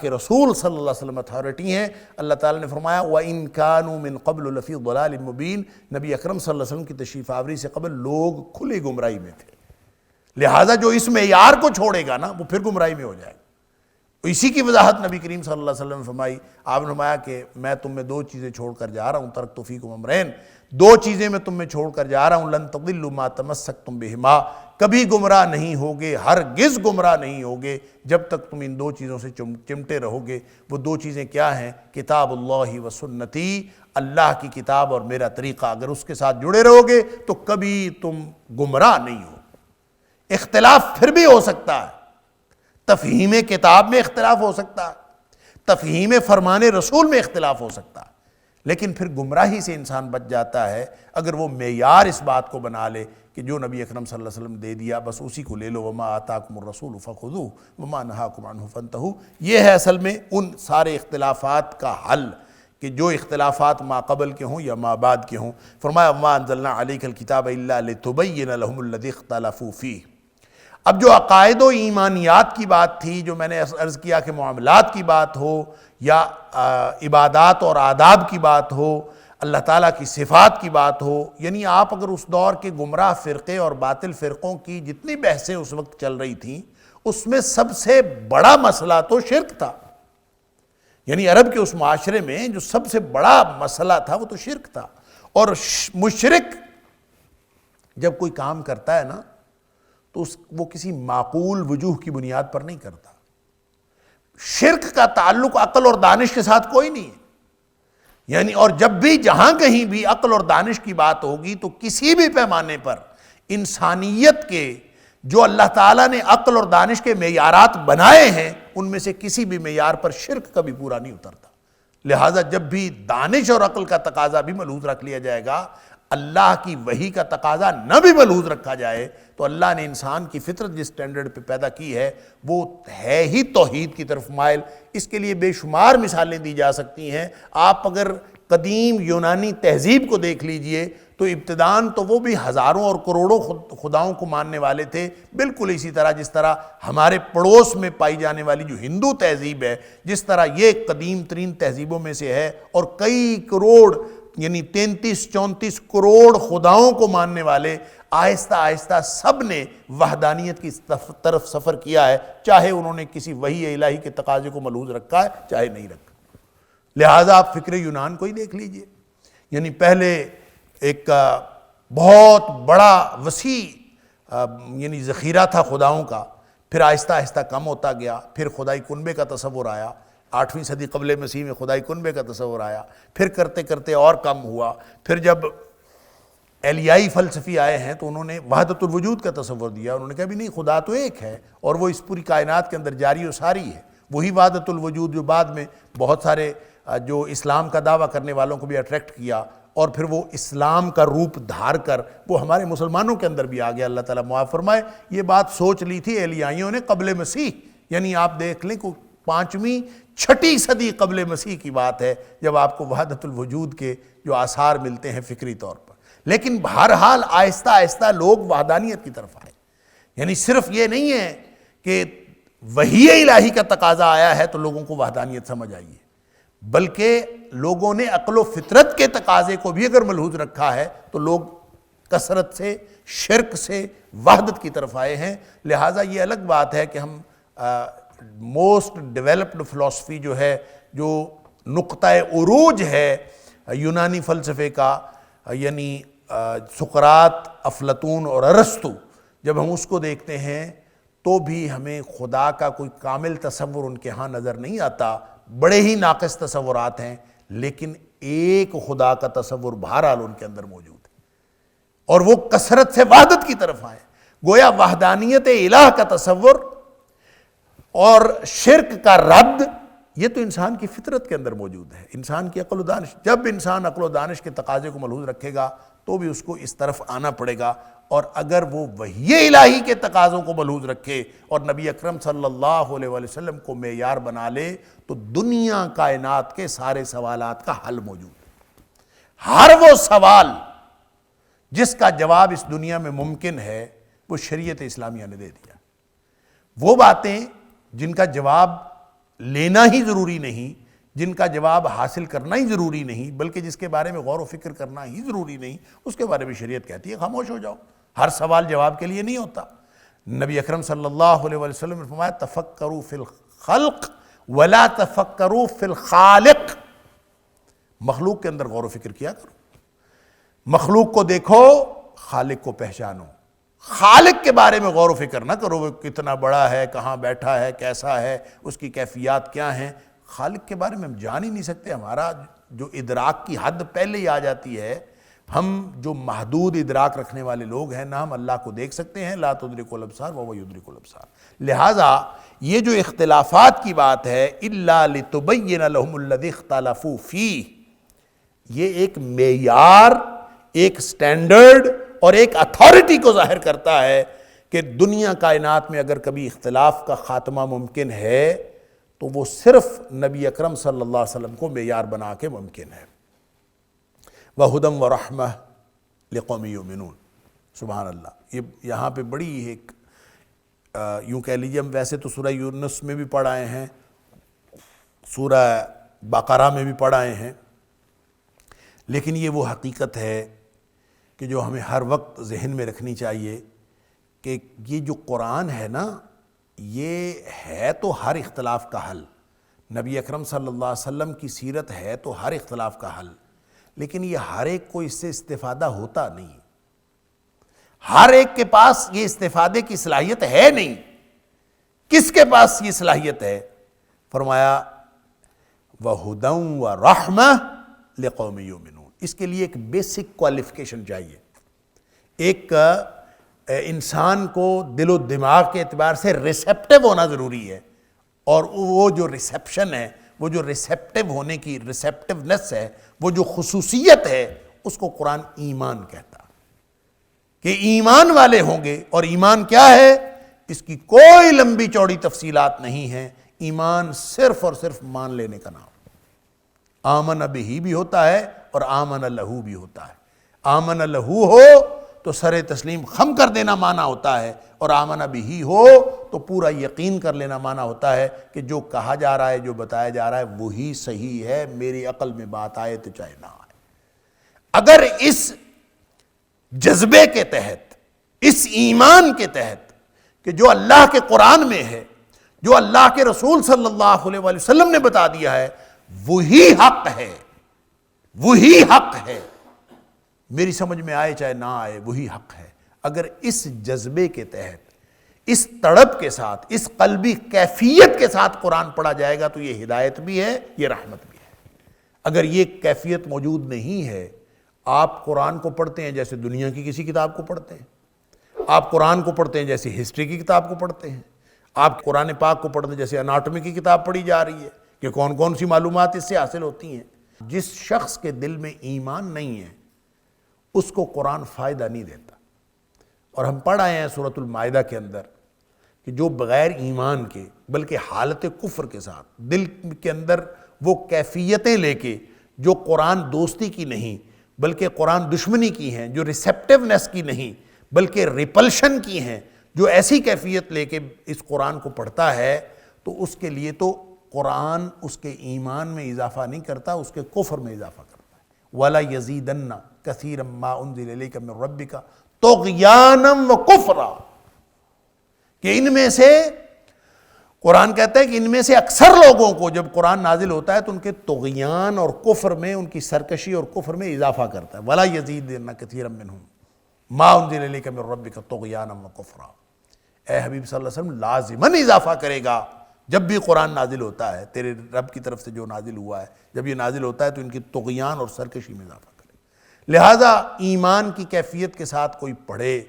کے رسول صلی اللہ علیہ وسلم اتھارٹی ہیں. اللہ تعالیٰ نے فرمایا وَإِن كَانُوا مِن قَبْلُ لَفِي ضَلَالٍ مُبِينٍ. نبی اکرم صلی اللہ علیہ وسلم کی تشریف آوری سے قبل لوگ کھلی گمراہی میں تھے. لہٰذا جو اس معیار کو چھوڑے گا نا وہ پھر گمراہی میں ہو جائے گا. اسی کی وضاحت نبی کریم صلی اللہ علیہ وسلم نے فرمائی. آپ نے فرمایا کہ میں تم میں دو چیزیں چھوڑ کر جا رہا ہوں، ترکت فیکم امرین، دو چیزیں میں تم میں چھوڑ کر جا رہا ہوں، لن تضلوا ما تمسکتم بہما، کبھی گمراہ نہیں ہوگے، ہرگز گمراہ نہیں ہوگے جب تک تم ان دو چیزوں سے چمٹے رہو گے. وہ دو چیزیں کیا ہیں؟ کتاب اللہ و سنتی، اللہ کی کتاب اور میرا طریقہ. اگر اس کے ساتھ جڑے رہو گے تو کبھی تم گمراہ نہیں ہو. اختلاف پھر بھی ہو سکتا ہے، تفہیم کتاب میں اختلاف ہو سکتا ہے، تفہیم فرمان رسول میں اختلاف ہو سکتا ہے، لیکن پھر گمراہی سے انسان بچ جاتا ہے اگر وہ معیار اس بات کو بنا لے کہ جو نبی اکرم صلی اللہ علیہ وسلم دے دیا بس اسی کو لے لو. وما آتاکم الرسول فخذوہ وما نہاکم عنہ فانتہوا. یہ ہے اصل میں ان سارے اختلافات کا حل کہ جو اختلافات ما قبل کے ہوں یا ما بعد کے ہوں. فرمایا وما انزلنا علیک الکتاب الا لتبین لهم الذی اختلفوا فیہ. اب جو عقائد و ایمانیات کی بات تھی، جو میں نے عرض کیا کہ معاملات کی بات ہو یا عبادات اور آداب کی بات ہو، اللہ تعالیٰ کی صفات کی بات ہو، یعنی آپ اگر اس دور کے گمراہ فرقے اور باطل فرقوں کی جتنی بحثیں اس وقت چل رہی تھیں اس میں سب سے بڑا مسئلہ تو شرک تھا. یعنی عرب کے اس معاشرے میں جو سب سے بڑا مسئلہ تھا وہ تو شرک تھا. اور مشرک جب کوئی کام کرتا ہے نا تو وہ کسی معقول وجوہ کی بنیاد پر نہیں کرتا. شرک کا تعلق عقل اور دانش کے ساتھ کوئی نہیں ہے. یعنی اور جب بھی جہاں کہیں بھی عقل اور دانش کی بات ہوگی تو کسی بھی پیمانے پر انسانیت کے جو اللہ تعالیٰ نے عقل اور دانش کے معیارات بنائے ہیں ان میں سے کسی بھی معیار پر شرک کبھی پورا نہیں اترتا. لہٰذا جب بھی دانش اور عقل کا تقاضا بھی ملحوظ رکھ لیا جائے گا، اللہ کی وحی کا تقاضا نہ بھی ملحوظ رکھا جائے تو اللہ نے انسان کی فطرت جس سٹینڈرڈ پہ پیدا کی ہے وہ ہے ہی توحید کی طرف مائل. اس کے لیے بے شمار مثالیں دی جا سکتی ہیں. آپ اگر قدیم یونانی تہذیب کو دیکھ لیجئے تو ابتداً تو وہ بھی ہزاروں اور کروڑوں خداؤں کو ماننے والے تھے، بالکل اسی طرح جس طرح ہمارے پڑوس میں پائی جانے والی جو ہندو تہذیب ہے جس طرح یہ قدیم ترین تہذیبوں میں سے ہے اور کئی کروڑ یعنی 33-34 کروڑ خداؤں کو ماننے والے آہستہ آہستہ سب نے وحدانیت کی طرف سفر کیا ہے، چاہے انہوں نے کسی وحی الہی کے تقاضے کو ملحوظ رکھا ہے چاہے نہیں رکھا. لہٰذا آپ فکر یونان کو ہی دیکھ لیجئے. یعنی پہلے ایک بہت بڑا وسیع یعنی ذخیرہ تھا خداؤں کا، پھر آہستہ آہستہ کم ہوتا گیا، پھر خدائی کنبے کا تصور آیا، 8ویں صدی قبل مسیح میں خدائی کنبے کا تصور آیا، پھر کرتے کرتے اور کم ہوا. پھر جب ایلیائی فلسفی آئے ہیں تو انہوں نے وحدت الوجود کا تصور دیا. انہوں نے کہا بھی نہیں، خدا تو ایک ہے اور وہ اس پوری کائنات کے اندر جاری و ساری ہے. وہی وحدت الوجود جو بعد میں بہت سارے جو اسلام کا دعویٰ کرنے والوں کو بھی اٹریکٹ کیا اور پھر وہ اسلام کا روپ دھار کر وہ ہمارے مسلمانوں کے اندر بھی آ گیا. اللہ تعالیٰ معاف فرمائے. یہ بات سوچ لی تھی ایلیائیوں نے قبل مسیح، یعنی آپ دیکھ لیں کہ 5ویں 6ٹھی صدی قبل مسیح کی بات ہے جب آپ کو وحدت الوجود کے جو آثار ملتے ہیں فکری طور پر. لیکن بہرحال آہستہ آہستہ لوگ وحدانیت کی طرف آئے. یعنی صرف یہ نہیں ہے کہ وحی الہی کا تقاضا آیا ہے تو لوگوں کو وحدانیت سمجھ آئی ہے، بلکہ لوگوں نے عقل و فطرت کے تقاضے کو بھی اگر ملحوظ رکھا ہے تو لوگ کثرت سے شرک سے وحدت کی طرف آئے ہیں. لہٰذا یہ الگ بات ہے کہ ہم موسٹ ڈیولپڈ فلسفی جو ہے، جو نقطہ عروج ہے یونانی فلسفے کا، یعنی سقراط، افلاطون اور ارسطو، جب ہم اس کو دیکھتے ہیں تو بھی ہمیں خدا کا کوئی کامل تصور ان کے ہاں نظر نہیں آتا، بڑے ہی ناقص تصورات ہیں، لیکن ایک خدا کا تصور بہرحال ان کے اندر موجود ہے، اور وہ کثرت سے وحدت کی طرف آئے۔ گویا وحدانیت الہ کا تصور اور شرک کا رد، یہ تو انسان کی فطرت کے اندر موجود ہے، انسان کی عقل و دانش، جب انسان عقل و دانش کے تقاضے کو ملحوظ رکھے گا تو بھی اس کو اس طرف آنا پڑے گا، اور اگر وہ وحی الہی کے تقاضوں کو ملحوظ رکھے اور نبی اکرم صلی اللہ علیہ وآلہ وسلم کو معیار بنا لے تو دنیا کائنات کے سارے سوالات کا حل موجود ہے۔ ہر وہ سوال جس کا جواب اس دنیا میں ممکن ہے وہ شریعت اسلامیہ نے دے دیا۔ وہ باتیں جن کا جواب لینا ہی ضروری نہیں، جن کا جواب حاصل کرنا ہی ضروری نہیں، بلکہ جس کے بارے میں غور و فکر کرنا ہی ضروری نہیں، اس کے بارے میں شریعت کہتی ہے خاموش ہو جاؤ۔ ہر سوال جواب کے لیے نہیں ہوتا۔ نبی اکرم صلی اللہ علیہ وآلہ وسلم نے فرمایا تفکروا فی الخلق ولا تفکروا فی الخالق، مخلوق کے اندر غور و فکر کیا کرو، مخلوق کو دیکھو، خالق کو پہچانو۔ خالق کے بارے میں غور و فکر نہ کرو، وہ کتنا بڑا ہے، کہاں بیٹھا ہے، کیسا ہے، اس کی کیفیات کیا ہیں۔ خالق کے بارے میں ہم جان ہی نہیں سکتے، ہمارا جو ادراک کی حد پہلے ہی آ جاتی ہے۔ ہم جو محدود ادراک رکھنے والے لوگ ہیں، نہ ہم اللہ کو دیکھ سکتے ہیں، لا تدرک الابصار وہو یدرک الابصار۔ لہٰذا یہ جو اختلافات کی بات ہے الا لتبین لهم الذی اختلفوا فیہ، یہ ایک معیار، ایک سٹینڈرڈ اور ایک اتھارٹی کو ظاہر کرتا ہے کہ دنیا کائنات میں اگر کبھی اختلاف کا خاتمہ ممکن ہے تو وہ صرف نبی اکرم صلی اللہ علیہ وسلم کو معیار بنا کے ممکن ہے۔ وَهُدًى وَرَحْمَةً لِقَوْمٍ يُؤْمِنُونَ۔ سبحان اللہ، یہ یہاں پہ بڑی ایک یوں کہہ لیجیے، ہم ویسے تو سورہ یونس میں بھی پڑھ آئے ہیں، سورہ بقرہ میں بھی پڑھ آئے ہیں، لیکن یہ وہ حقیقت ہے کہ جو ہمیں ہر وقت ذہن میں رکھنی چاہیے کہ یہ جو قرآن ہے نا، یہ ہے تو ہر اختلاف کا حل، نبی اکرم صلی اللہ علیہ وسلم کی سیرت ہے تو ہر اختلاف کا حل، لیکن یہ ہر ایک کو اس سے استفادہ ہوتا نہیں، ہر ایک کے پاس یہ استفادے کی صلاحیت ہے نہیں۔ کس کے پاس یہ صلاحیت ہے؟ فرمایا وَهُدًى وَرَحْمَةً لِقَوْمٍ يُؤْمِنُونَ۔ اس کے لیے ایک بیسک کوالیفیکیشن چاہیے، ایک انسان کو دل و دماغ کے اعتبار سے ریسیپٹیو ہونا ضروری ہے، اور وہ جو ریسیپشن ہے، وہ جو ریسیپٹیو ہونے کی ریسیپٹیونیس ہے، وہ جو خصوصیت ہے، اس کو قرآن ایمان کہتا کہ ایمان والے ہوں گے۔ اور ایمان کیا ہے؟ اس کی کوئی لمبی چوڑی تفصیلات نہیں ہیں، ایمان صرف اور صرف مان لینے کا نام۔ آمن بہ بھی ہوتا ہے اور آمن لہو بھی ہوتا ہے۔ آمن لہو ہو تو سر تسلیم خم کر دینا معنی ہوتا ہے، اور آمن بہ ہو تو پورا یقین کر لینا معنی ہوتا ہے کہ جو کہا جا رہا ہے، جو بتایا جا رہا ہے وہی صحیح ہے، میری عقل میں بات آئے تو چاہے نہ آئے۔ اگر اس جذبے کے تحت، اس ایمان کے تحت کہ جو اللہ کے قرآن میں ہے، جو اللہ کے رسول صلی اللہ علیہ وآلہ وسلم نے بتا دیا ہے، وہی حق ہے، وہی حق ہے، میری سمجھ میں آئے چاہے نہ آئے وہی حق ہے، اگر اس جذبے کے تحت، اس تڑپ کے ساتھ، اس قلبی کیفیت کے ساتھ قرآن پڑھا جائے گا تو یہ ہدایت بھی ہے، یہ رحمت بھی ہے۔ اگر یہ کیفیت موجود نہیں ہے، آپ قرآن کو پڑھتے ہیں جیسے دنیا کی کسی کتاب کو پڑھتے ہیں، آپ قرآن کو پڑھتے ہیں جیسے ہسٹری کی کتاب کو پڑھتے ہیں، آپ قرآن پاک کو پڑھتے ہیں جیسے اناٹمی کی کتاب پڑھی جا رہی ہے کہ کون کون سی معلومات اس سے حاصل ہوتی ہیں۔ جس شخص کے دل میں ایمان نہیں ہے اس کو قرآن فائدہ نہیں دیتا۔ اور ہم پڑھ آئے ہیں سورۃ المائدہ کے اندر کہ جو بغیر ایمان کے بلکہ حالت کفر کے ساتھ دل کے اندر وہ کیفیتیں لے کے جو قرآن دوستی کی نہیں بلکہ قرآن دشمنی کی ہیں، جو ریسیپٹیونیس کی نہیں بلکہ ریپلشن کی ہیں، جو ایسی کیفیت لے کے اس قرآن کو پڑھتا ہے تو اس کے لیے تو قرآن اس کے ایمان میں اضافہ نہیں کرتا، اس کے کفر میں اضافہ کرتا ہے۔ وَلَا يَزِيدَنَّ كَثِيرًا مَا أُنزِلَ إِلَيْكَ مِن رَبِّكَ طُغْيَانًا وَكُفْرًا، کہ ان میں سے قرآن کہتا ہے کہ ان میں سے اکثر لوگوں کو جب قرآن نازل ہوتا ہے تو ان کے طغیان اور کفر میں، ان کی سرکشی اور کفر میں اضافہ کرتا ہے۔ وَلَا يَزِيدَنَّ كَثِيرًا مِنْهُمْ مَا أُنزِلَ إِلَيْكَ مِن رَبِّكَ طُغْيَانًا وَكُفْرًا۔ اے حبیب صلی اللہ علیہ وسلم لازماً اضافہ کرے گا جب بھی قرآن نازل ہوتا ہے، تیرے رب کی طرف سے جو نازل ہوا ہے، جب یہ نازل ہوتا ہے تو ان کی طغیان اور سرکشی میں اضافہ کرے۔ لہٰذا ایمان کی کیفیت کے ساتھ کوئی پڑھے،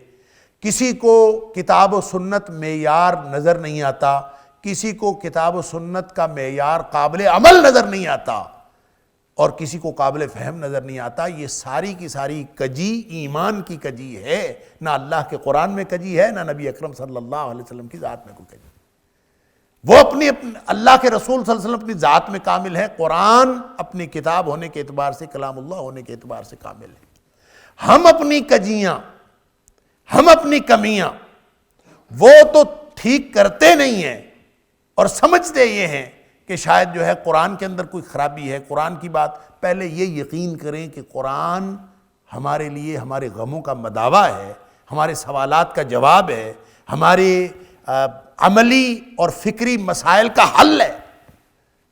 کسی کو کتاب و سنت معیار نظر نہیں آتا، کسی کو کتاب و سنت کا معیار قابل عمل نظر نہیں آتا اور کسی کو قابل فہم نظر نہیں آتا، یہ ساری کی ساری کجی ایمان کی کجی ہے، نہ اللہ کے قرآن میں کجی ہے، نہ نبی اکرم صلی اللہ علیہ وسلم کی ذات میں کوئی کجی۔ وہ اپنی اللہ کے رسول صلی اللہ علیہ وسلم اپنی ذات میں کامل ہے، قرآن اپنی کتاب ہونے کے اعتبار سے، کلام اللہ ہونے کے اعتبار سے کامل ہے۔ ہم اپنی کجیاں، ہم اپنی کمیاں وہ تو ٹھیک کرتے نہیں ہیں اور سمجھتے یہ ہیں کہ شاید جو ہے قرآن کے اندر کوئی خرابی ہے۔ قرآن کی بات، پہلے یہ یقین کریں کہ قرآن ہمارے لیے ہمارے غموں کا مداوا ہے، ہمارے سوالات کا جواب ہے، ہمارے عملی اور فکری مسائل کا حل ہے۔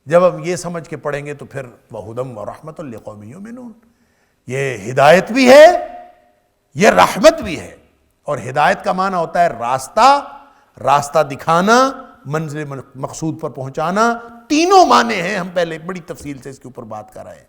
جب ہم یہ سمجھ کے پڑھیں گے تو پھر وَهُدًى وَرَحْمَةٌ لِّقَوْمٍ يُؤْمِنُونَ، یہ ہدایت بھی ہے، یہ رحمت بھی ہے۔ اور ہدایت کا معنی ہوتا ہے راستہ دکھانا، منزل مقصود پر پہنچانا، تینوں معنی ہیں۔ ہم پہلے بڑی تفصیل سے اس کے اوپر بات کر رہے ہیں۔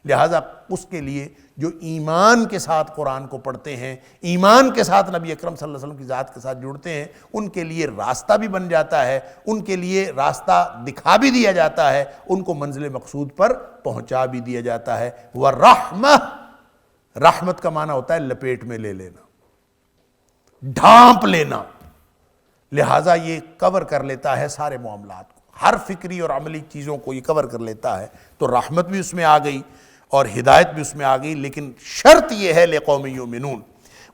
لہٰذا اس کے لیے جو ایمان کے ساتھ قرآن کو پڑھتے ہیں، ایمان کے ساتھ نبی اکرم صلی اللہ علیہ وسلم کی ذات کے ساتھ جڑتے ہیں، ان کے لیے راستہ بھی بن جاتا ہے، ان کے لیے راستہ دکھا بھی دیا جاتا ہے، ان کو منزل مقصود پر پہنچا بھی دیا جاتا ہے۔ وَالرَّحْمَةِ، رحمت کا معنی ہوتا ہے لپیٹ میں لے لینا، ڈھانپ لینا۔ لہٰذا یہ کور کر لیتا ہے سارے معاملات کو، ہر فکری اور عملی چیزوں کو یہ کور کر لیتا ہے۔ تو رحمت بھی اس میں آ گئی اور ہدایت بھی اس میں آ گئی، لیکن شرط یہ ہے لِقَوْمٍ يُؤْمِنُونَ۔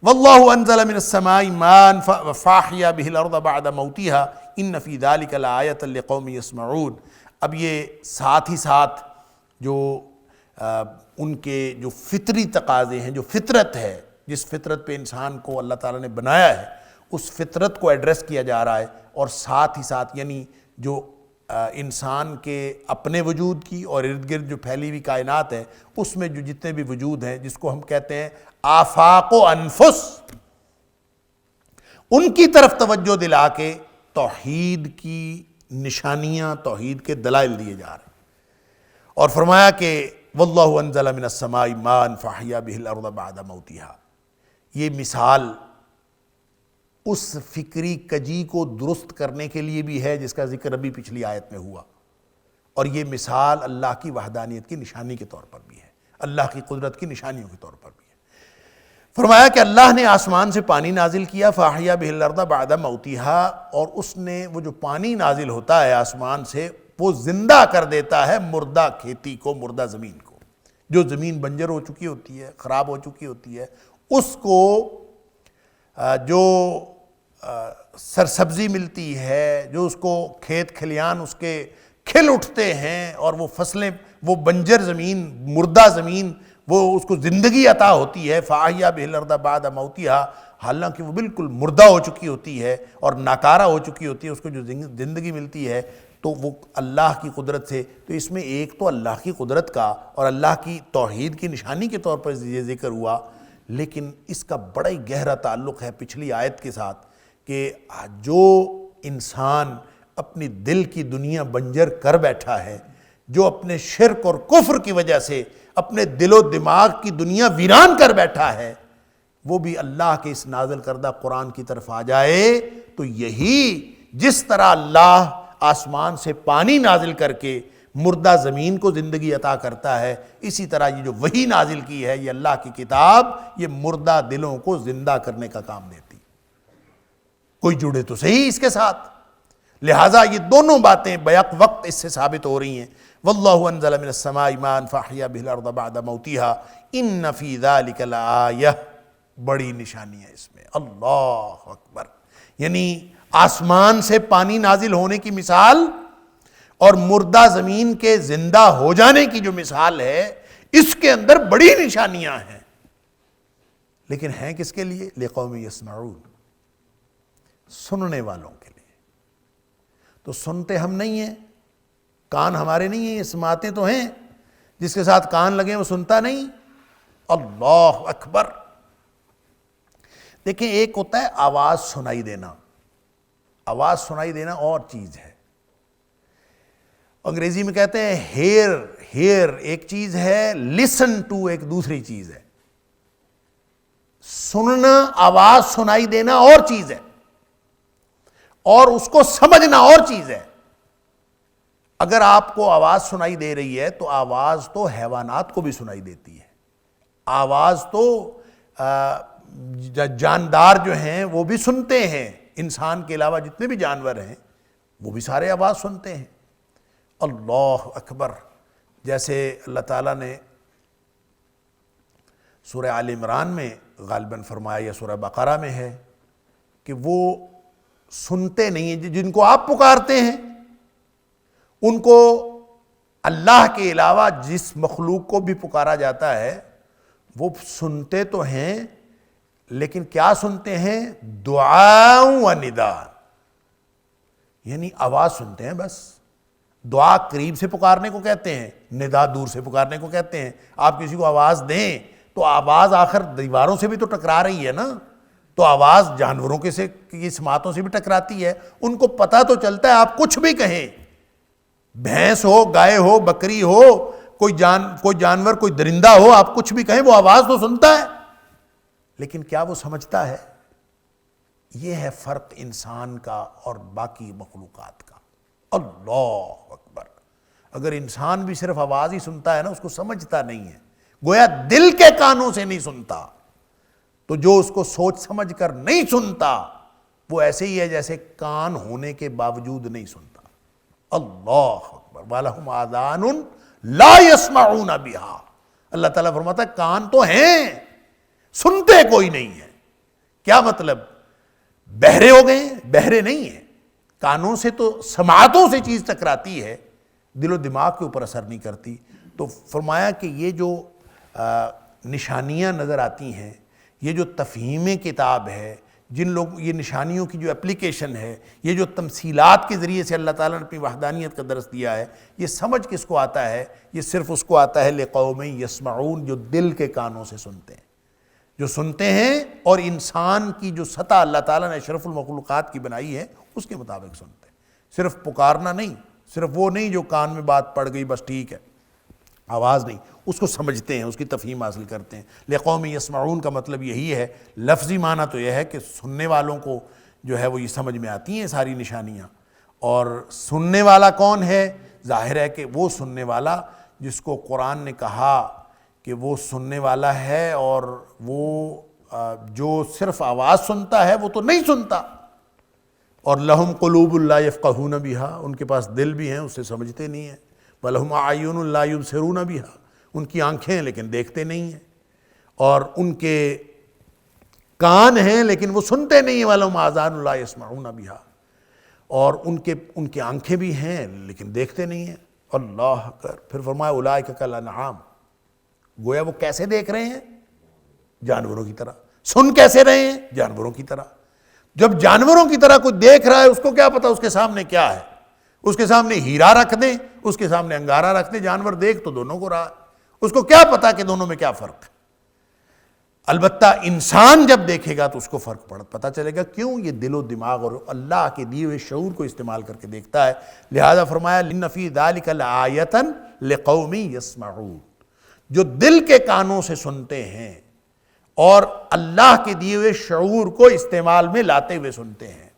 وَاللَّهُ أَنزَلَ مِنَ السَّمَاءِ مَاءً فَأَحْيَا بِهِ الْأَرْضَ بَعْدَ مَوْتِهَا إِنَّ فِي ذَلِكَ لَآيَةً لِقَوْمٍ يَسْمَعُونَ۔ اب یہ ساتھ ہی ساتھ جو ان کے جو فطری تقاضے ہیں، جو فطرت ہے، جس فطرت پہ انسان کو اللہ تعالیٰ نے بنایا ہے، اس فطرت کو ایڈریس کیا جا رہا ہے، اور ساتھ ہی ساتھ یعنی جو انسان کے اپنے وجود کی اور ارد گرد جو پھیلی ہوئی کائنات ہے، اس میں جو جتنے بھی وجود ہیں، جس کو ہم کہتے ہیں آفاق و انفس، ان کی طرف توجہ دلا کے توحید کی نشانیاں، توحید کے دلائل دیے جا رہے ہیں۔ اور فرمایا کہ وَاللَّهُ أَنزَلَ مِنَ السَّمَاءِ مَاءً فَأَحْيَا بِهِ الْأَرْضَ بَعْدَ مَوْتِهَا۔ یہ مثال اس فکری کجی کو درست کرنے کے لیے بھی ہے جس کا ذکر ابھی پچھلی آیت میں ہوا، اور یہ مثال اللہ کی وحدانیت کی نشانی کے طور پر بھی ہے، اللہ کی قدرت کی نشانیوں کے طور پر بھی ہے۔ فرمایا کہ اللہ نے آسمان سے پانی نازل کیا، فَأَحْيَا بِهِ الْأَرْضَ بَعْدَ مَوْتِهَا، اور اس نے وہ جو پانی نازل ہوتا ہے آسمان سے، وہ زندہ کر دیتا ہے مردہ کھیتی کو، مردہ زمین کو، جو زمین بنجر ہو چکی ہوتی ہے، خراب ہو چکی ہوتی ہے، اس کو جو سرسبزی ملتی ہے، جو اس کو کھیت کھلیان اس کے کھل اٹھتے ہیں، اور وہ فصلیں، وہ بنجر زمین، مردہ زمین، وہ اس کو زندگی عطا ہوتی ہے۔ فَأَحْيَا بِهِ الْأَرْضَ بَعْدَ مَوْتِهَا، حالانکہ وہ بالکل مردہ ہو چکی ہوتی ہے اور ناکارہ ہو چکی ہوتی ہے، اس کو جو زندگی ملتی ہے تو وہ اللہ کی قدرت سے۔ تو اس میں ایک تو اللہ کی قدرت کا اور اللہ کی توحید کی نشانی کے طور پر یہ ذکر ہوا، لیکن اس کا بڑا ہی گہرا تعلق ہے پچھلی آیت کے ساتھ، کہ جو انسان اپنی دل کی دنیا بنجر کر بیٹھا ہے، جو اپنے شرک اور کفر کی وجہ سے اپنے دل و دماغ کی دنیا ویران کر بیٹھا ہے، وہ بھی اللہ کے اس نازل کردہ قرآن کی طرف آ جائے تو یہی جس طرح اللہ آسمان سے پانی نازل کر کے مردہ زمین کو زندگی عطا کرتا ہے، اسی طرح یہ جو وحی نازل کی ہے، یہ اللہ کی کتاب، یہ مردہ دلوں کو زندہ کرنے کا کام دیتی۔ کوئی جڑے تو صحیح اس کے ساتھ، لہٰذا یہ دونوں باتیں بیک وقت اس سے ثابت ہو رہی ہیں. واللہ انزل من السماء ماء فاحیا به الارض بعد موتها ان فی ذلک لآیہ، بڑی نشانی ہے اس میں. اللہ اکبر. یعنی آسمان سے پانی نازل ہونے کی مثال اور مردہ زمین کے زندہ ہو جانے کی جو مثال ہے، اس کے اندر بڑی نشانیاں ہیں. لیکن ہیں کس کے لیے؟ لقوم یسمعون، سننے والوں کے لیے. تو سنتے ہم نہیں ہیں، کان ہمارے نہیں ہیں، یہ سماعتیں تو ہیں. جس کے ساتھ کان لگے وہ سنتا نہیں. اللہ اکبر. دیکھیں، ایک ہوتا ہے آواز سنائی دینا، آواز سنائی دینا اور چیز ہے. انگریزی میں کہتے ہیں ہیئر ایک چیز ہے، لسن ٹو ایک دوسری چیز ہے. سننا، آواز سنائی دینا اور چیز ہے، اور اس کو سمجھنا اور چیز ہے. اگر آپ کو آواز سنائی دے رہی ہے تو آواز تو حیوانات کو بھی سنائی دیتی ہے. آواز تو جاندار جو ہیں وہ بھی سنتے ہیں. انسان کے علاوہ جتنے بھی جانور ہیں وہ بھی سارے آواز سنتے ہیں. اللہ اکبر. جیسے اللہ تعالیٰ نے سورہ آل عمران میں غالباً فرمایا یا سورہ بقرہ میں ہے کہ وہ سنتے نہیں ہیں. جن کو آپ پکارتے ہیں ان کو اللہ کے علاوہ جس مخلوق کو بھی پکارا جاتا ہے وہ سنتے تو ہیں، لیکن کیا سنتے ہیں؟ دعا و ندا. یعنی آواز سنتے ہیں بس. دعا قریب سے پکارنے کو کہتے ہیں، ندا دور سے پکارنے کو کہتے ہیں. آپ کسی کو آواز دیں تو آواز آخر دیواروں سے بھی تو ٹکرا رہی ہے نا، تو آواز جانوروں کے سے کی سماعتوں سے بھی ٹکراتی ہے. ان کو پتہ تو چلتا ہے آپ کچھ بھی کہیں، بھینس ہو، گائے ہو، بکری ہو، کوئی جانور، کوئی درندہ ہو، آپ کچھ بھی کہیں وہ آواز تو سنتا ہے. لیکن کیا وہ سمجھتا ہے؟ یہ ہے فرق انسان کا اور باقی مخلوقات کا. اللہ اکبر. اگر انسان بھی صرف آواز ہی سنتا ہے نا، اس کو سمجھتا نہیں ہے، گویا دل کے کانوں سے نہیں سنتا، تو جو اس کو سوچ سمجھ کر نہیں سنتا وہ ایسے ہی ہے جیسے کان ہونے کے باوجود نہیں سنتا. اللہ اکبر. وَلَهُمْ آذَانٌ لَا يَسْمَعُونَ بِهَا. اللہ تعالیٰ فرماتا ہے کان تو ہیں، سنتے کوئی نہیں ہے. کیا مطلب؟ بہرے ہو گئے؟ بہرے نہیں ہیں. کانوں سے تو سماعتوں سے چیز ٹکراتی ہے، دل و دماغ کے اوپر اثر نہیں کرتی. تو فرمایا کہ یہ جو نشانیاں نظر آتی ہیں، یہ جو تفہیم کتاب ہے، جن لوگ یہ نشانیوں کی جو اپلیکیشن ہے، یہ جو تمثیلات کے ذریعے سے اللہ تعالیٰ نے اپنی وحدانیت کا درس دیا ہے، یہ سمجھ کس کو آتا ہے؟ یہ صرف اس کو آتا ہے لقوم یسمعون، جو دل کے کانوں سے سنتے ہیں، جو سنتے ہیں اور انسان کی جو سطح اللہ تعالیٰ نے اشرف المخلوقات کی بنائی ہے اس کے مطابق سنتے ہیں. صرف پکارنا نہیں، صرف وہ نہیں جو کان میں بات پڑ گئی بس ٹھیک ہے، آواز نہیں، اس کو سمجھتے ہیں، اس کی تفہیم حاصل کرتے ہیں. لقوم یسمعون کا مطلب یہی ہے. لفظی معنی تو یہ ہے کہ سننے والوں کو جو ہے وہ یہ سمجھ میں آتی ہیں ساری نشانیاں. اور سننے والا کون ہے؟ ظاہر ہے کہ وہ سننے والا جس کو قرآن نے کہا کہ وہ سننے والا ہے، اور وہ جو صرف آواز سنتا ہے وہ تو نہیں سنتا. اور لہم قلوب لا یفقہون بہا، ان کے پاس دل بھی ہیں، اسے سمجھتے نہیں ہیں. وَلَهُمْ أَعْيُنٌ لَا يُبْصِرُونَ بِهَا، ان کی آنکھیں ہیں لیکن دیکھتے نہیں ہیں. اور ان کے کان ہیں لیکن وہ سنتے نہیں ہیں. وَلَهُمْ آذَانٌ لَا يَسْمَعُونَ بِهَا، اور ان کے آنکھیں بھی ہیں لیکن دیکھتے نہیں ہیں. اللہ اکبر. پھر فرمایا اولئک کالانعام، گویا وہ کیسے دیکھ رہے ہیں؟ جانوروں کی طرح. سن کیسے رہے ہیں؟ جانوروں کی طرح. جب جانوروں کی طرح کوئی دیکھ رہا ہے، اس کو کیا پتا اس کے سامنے کیا ہے؟ اس کے سامنے ہیرا رکھ دیں، اس کے سامنے انگارہ رکھ دیں، جانور دیکھ تو دونوں کو رہا، اس کو کیا پتا کہ دونوں میں کیا فرق ہے؟ البتہ انسان جب دیکھے گا تو اس کو فرق پتا چلے گا. کیوں؟ یہ دل و دماغ اور اللہ کے دیے ہوئے شعور کو استعمال کر کے دیکھتا ہے. لہذا فرمایا لِنَّ فِي ذَلِكَ لَآیَةً لِقَوْمٍ يَسْمَعُونَ، جو دل کے کانوں سے سنتے ہیں اور اللہ کے دیے ہوئے شعور کو استعمال میں لاتے ہوئے سنتے ہیں.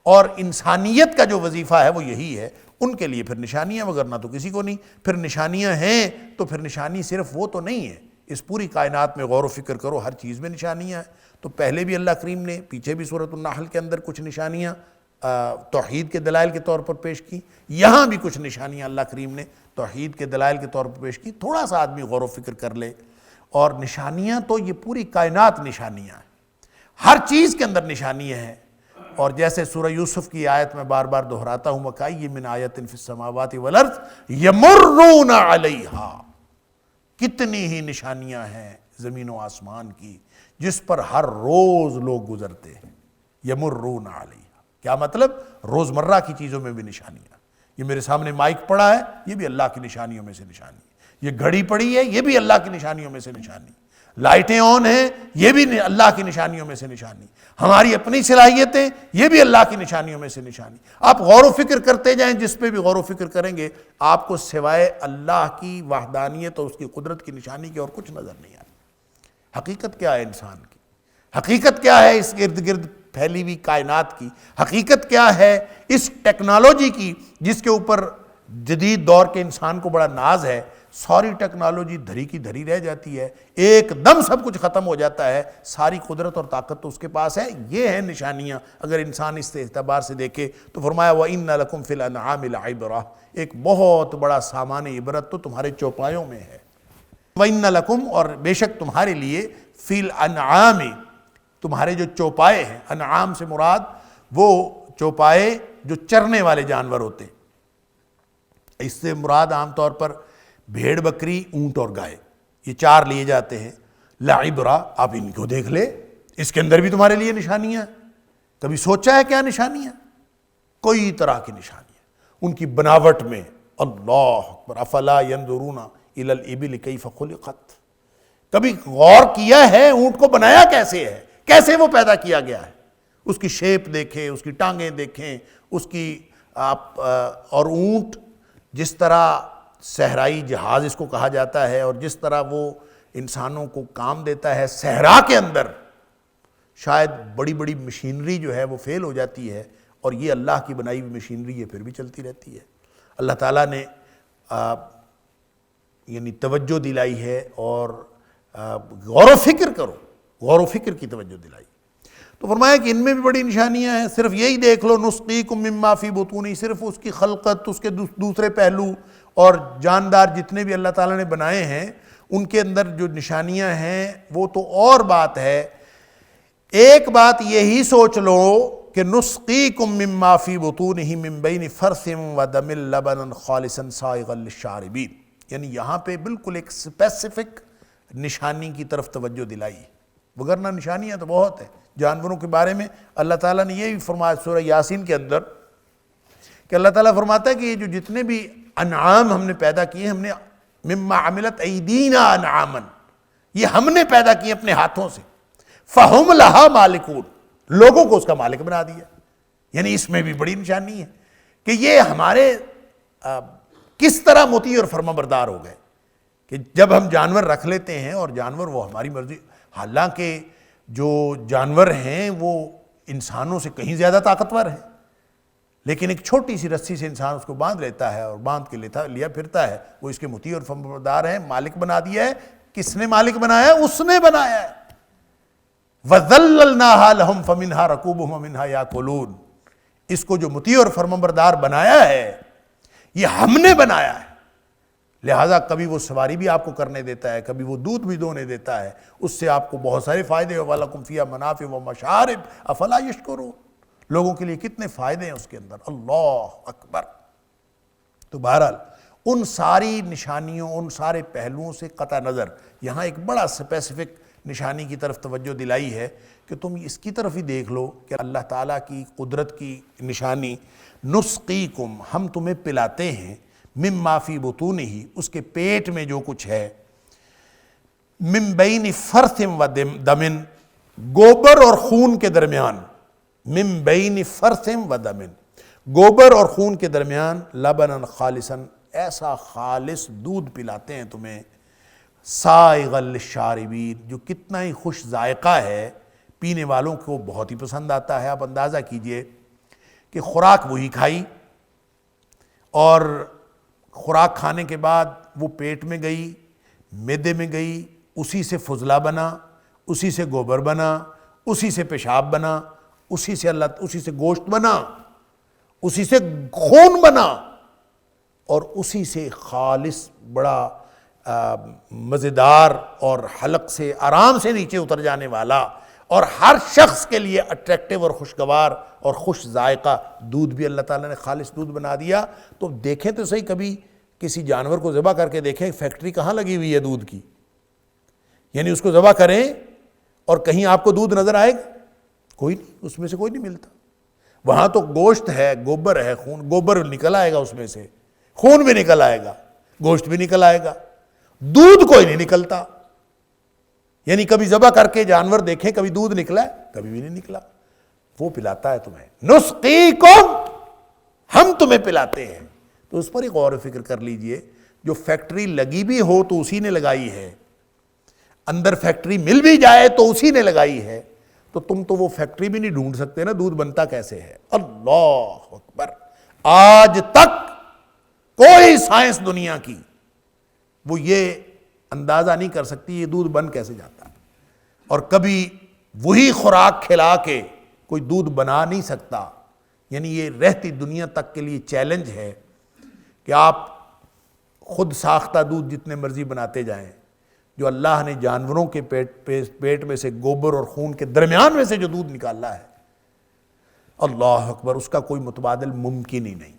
اور انسانیت کا جو وظیفہ ہے وہ یہی ہے. ان کے لیے پھر نشانیاں، وگرنہ تو کسی کو نہیں. پھر نشانیاں ہیں تو پھر نشانی صرف وہ تو نہیں ہے. اس پوری کائنات میں غور و فکر کرو، ہر چیز میں نشانیاں ہیں. تو پہلے بھی اللہ کریم نے، پیچھے بھی سورۃ النحل کے اندر کچھ نشانیاں توحید کے دلائل کے طور پر پیش کی، یہاں بھی کچھ نشانیاں اللہ کریم نے توحید کے دلائل کے طور پر پیش کی۔ تھوڑا سا آدمی غور و فکر کر لے، اور نشانیاں تو یہ پوری کائنات نشانیاں ہیں، ہر چیز کے اندر نشانیاں ہیں۔ اور جیسے سورہ یوسف کی آیت میں بار بار دہراتا ہوں، وَكَأَيٍّ مِّنْ آیَةٍ فِي السَّمَاوَاتِ وَالْأَرْضِ يَمُرُّونَ عَلَيْهَا، کتنی ہی نشانیاں ہیں زمین و آسمان کی جس پر ہر روز لوگ گزرتے ہیں۔ یمرون علیہا، کیا مطلب؟ روزمرہ کی چیزوں میں بھی نشانیاں۔ یہ میرے سامنے مائک پڑا ہے، یہ بھی اللہ کی نشانیوں میں سے نشانی ہے۔ یہ گھڑی پڑی ہے، یہ بھی اللہ کی نشانیوں میں سے نشانی۔ لائٹیں آن ہیں، یہ بھی اللہ کی نشانیوں میں سے نشانی۔ ہماری اپنی صلاحیتیں، یہ بھی اللہ کی نشانیوں میں سے نشانی۔ آپ غور و فکر کرتے جائیں، جس پہ بھی غور و فکر کریں گے آپ کو سوائے اللہ کی وحدانیت اور اس کی قدرت کی نشانی کے اور کچھ نظر نہیں آئے۔ حقیقت کیا ہے انسان کی؟ حقیقت کیا ہے اس ارد گرد پھیلی ہوئی کائنات کی؟ حقیقت کیا ہے اس ٹیکنالوجی کی جس کے اوپر جدید دور کے انسان کو بڑا ناز ہے؟ ساری ٹیکنالوجی دھری کی دھری رہ جاتی ہے، ایک دم سب کچھ ختم ہو جاتا ہے، ساری قدرت اور طاقت تو اس کے پاس ہے۔ یہ ہیں نشانیاں اگر انسان اس اعتبار سے دیکھے تو۔ فرمایا وَإِنَّ لَكُمْ فِي الْأَنْعَامِ لَعِبْرَةً، ایک بہت بڑا سامان عبرت تو تمہارے چوپایوں میں ہے۔ وَإِنَّ لَكُمْ، اور بے شک تمہارے لیے، فِي الْأَنْعَامِ، تمہارے جو چوپائے ہیں، انعام سے مراد وہ چوپائے جو چرنے والے جانور ہوتے ہیں۔ اس سے مراد عام طور پر بھیڑ، بکری، اونٹ اور گائے، یہ چار لیے جاتے ہیں۔ لعبرہ، آپ ان کو دیکھ لے، اس کے اندر بھی تمہارے لیے نشانیاں ہیں۔ کبھی سوچا ہے کیا نشانیاں؟ کوئی طرح کی نشانیاں ان کی بناوٹ میں۔ اللہ اکبر، افلا ينظرون الى الابل كيف خلقت، کبھی غور کیا ہے اونٹ کو بنایا کیسے ہے، کیسے وہ پیدا کیا گیا ہے؟ اس کی شیپ دیکھیں، اس کی ٹانگیں دیکھیں، اس کی اور اونٹ جس طرح صحرائی جہاز اس کو کہا جاتا ہے، اور جس طرح وہ انسانوں کو کام دیتا ہے صحرا کے اندر، شاید بڑی بڑی مشینری جو ہے وہ فیل ہو جاتی ہے، اور یہ اللہ کی بنائی ہوئی مشینری یہ پھر بھی چلتی رہتی ہے۔ اللہ تعالیٰ نے یعنی توجہ دلائی ہے، اور غور و فکر کرو، غور و فکر کی توجہ دلائی۔ تو فرمایا کہ ان میں بھی بڑی نشانیاں ہیں۔ صرف یہی دیکھ لو، نسقیکم مما فی بطونی، صرف اس کی خلقت، اس کے دوسرے پہلو اور جاندار جتنے بھی اللہ تعالیٰ نے بنائے ہیں ان کے اندر جو نشانیاں ہیں وہ تو اور بات ہے۔ ایک بات یہی سوچ لو کہ نسقیکم مما فی بطونہ من بین فرث ودم لبنا خالصا سائغا للشاربین، یعنی یہاں پہ بالکل ایک اسپیسیفک نشانی کی طرف توجہ دلائی، وگرنہ نشانیاں تو بہت ہیں جانوروں کے بارے میں۔ اللہ تعالیٰ نے یہ بھی فرمایا سورہ یاسین کے اندر کہ اللہ تعالیٰ فرماتا ہے کہ یہ جو جتنے بھی انعام ہم نے پیدا کیے، ہم نے مما عملت ایدینا انعاما، یہ ہم نے پیدا کیے اپنے ہاتھوں سے، فہم لہا مالکون، لوگوں کو اس کا مالک بنا دیا۔ یعنی اس میں بھی بڑی نشانی ہے کہ یہ ہمارے کس طرح مطیع اور فرما بردار ہو گئے کہ جب ہم جانور رکھ لیتے ہیں اور جانور وہ ہماری مرضی، حالانکہ جو جانور ہیں وہ انسانوں سے کہیں زیادہ طاقتور ہیں، لیکن ایک چھوٹی سی رسی سے انسان اس کو باندھ لیتا ہے اور باندھ کے لیا پھرتا ہے، وہ اس کے مطیع اور فرمانبردار ہیں، مالک بنا دیا ہے۔ کس نے مالک بنایا ہے؟ اس نے بنایا ہے۔ وَذَلَّلْنَاهَا لَهُمْ فَمِنْهَا رَكُوبُهُمْ وَمِنْهَا يَأْكُلُونَ، اس کو جو مطیع اور فرمانبردار بنایا ہے یہ ہم نے بنایا ہے، لہٰذا کبھی وہ سواری بھی آپ کو کرنے دیتا ہے، کبھی وہ دودھ بھی دونے دیتا ہے، اس سے آپ کو بہت سارے فائدے، وَلَكُمْ فِيهَا مَنَافِعُ وَمَشَارِبُ أَفَلَا يَشْكُرُونَ، لوگوں کے لیے کتنے فائدے ہیں اس کے اندر۔ اللہ اکبر۔ تو بہرحال ان ساری نشانیوں، ان سارے پہلوؤں سے قطع نظر یہاں ایک بڑا اسپیسیفک نشانی کی طرف توجہ دلائی ہے کہ تم اس کی طرف ہی دیکھ لو کہ اللہ تعالیٰ کی قدرت کی نشانی، نسقیکم، ہم تمہیں پلاتے ہیں، مما فی بطونہ، اس کے پیٹ میں جو کچھ ہے، من بین فرث و دمن، گوبر اور خون کے درمیان، من بین فرث و دمن، گوبر اور خون کے درمیان، لبنا خالصا، ایسا خالص دودھ پلاتے ہیں تمہیں، سائغا للشاربین، جو کتنا ہی خوش ذائقہ ہے، پینے والوں کو بہت ہی پسند آتا ہے۔ آپ اندازہ کیجئے کہ خوراک وہی کھائی، اور خوراک کھانے کے بعد وہ پیٹ میں گئی، معدے میں گئی، اسی سے فضلہ بنا، اسی سے گوبر بنا، اسی سے پیشاب بنا، اسی سے گوشت بنا، اسی سے خون بنا اور اسی سے خالص بڑا مزیدار اور حلق سے آرام سے نیچے اتر جانے والا اور ہر شخص کے لیے اٹریکٹیو اور خوشگوار اور خوش ذائقہ دودھ بھی اللہ تعالیٰ نے خالص دودھ بنا دیا۔ تو دیکھیں تو صحیح، کبھی کسی جانور کو ذبح کر کے دیکھیں فیکٹری کہاں لگی ہوئی ہے دودھ کی، یعنی اس کو ذبح کریں اور کہیں آپ کو دودھ نظر آئے گا؟ کوئی نہیں، اس میں سے کوئی نہیں ملتا۔ وہاں تو گوشت ہے، گوبر ہے، خون، گوبر نکل آئے گا، اس میں سے خون بھی نکل آئے گا، گوشت بھی نکل آئے گا، دودھ کوئی نہیں نکلتا۔ یعنی کبھی ذبح کر کے جانور دیکھیں کبھی دودھ نکلا ہے؟ کبھی بھی نہیں نکلا۔ وہ پلاتا ہے تمہیں، نسقیکم، ہم تمہیں پلاتے ہیں۔ تو اس پر ایک غور و فکر کر لیجئے، جو فیکٹری لگی بھی ہو تو اسی نے لگائی ہے، اندر فیکٹری مل بھی جائے تو اسی نے لگائی ہے، تو تم تو وہ فیکٹری بھی نہیں ڈھونڈ سکتے نا دودھ بنتا کیسے ہے۔ اللہ اکبر! آج تک کوئی سائنس دنیا کی وہ یہ اندازہ نہیں کر سکتی یہ دودھ بن کیسے جاتا ہے، اور کبھی وہی خوراک کھلا کے کوئی دودھ بنا نہیں سکتا۔ یعنی یہ رہتی دنیا تک کے لیے چیلنج ہے کہ آپ خود ساختہ دودھ جتنے مرضی بناتے جائیں، جو اللہ نے جانوروں کے پیٹ میں سے گوبر اور خون کے درمیان میں سے جو دودھ نکالا ہے، اللہ اکبر، اس کا کوئی متبادل ممکن ہی نہیں۔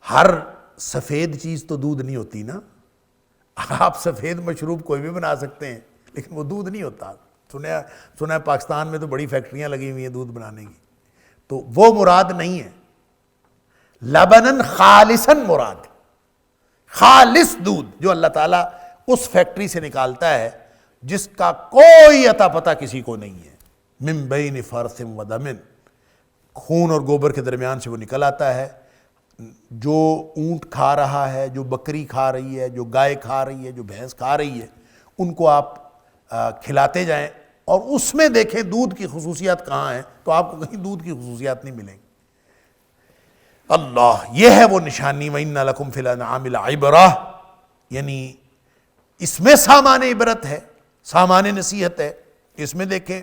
ہر سفید چیز تو دودھ نہیں ہوتی نا، آپ سفید مشروب کوئی بھی بنا سکتے ہیں لیکن وہ دودھ نہیں ہوتا۔ سنا ہے پاکستان میں تو بڑی فیکٹریاں لگی ہوئی ہیں دودھ بنانے کی، تو وہ مراد نہیں ہے۔ لبنن خالصاً مراد، خالص دودھ جو اللہ تعالیٰ اس فیکٹری سے نکالتا ہے جس کا کوئی عطا پتہ کسی کو نہیں ہے، من بین فرث و دم، خون اور گوبر کے درمیان سے وہ نکل آتا ہے۔ جو اونٹ کھا رہا ہے، جو بکری کھا رہی ہے، جو گائے کھا رہی ہے، جو بھینس کھا رہی ہے، ان کو آپ کھلاتے جائیں اور اس میں دیکھیں دودھ کی خصوصیات کہاں ہیں، تو آپ کو کہیں دودھ کی خصوصیات نہیں ملیں گی۔ اللہ، یہ ہے وہ نشانی، وَإِنَّ لَكُمْ فِي الْأَنْعَامِ لَعِبْرَةً، یعنی اس میں سامان عبرت ہے، سامان نصیحت ہے، اس میں دیکھیں۔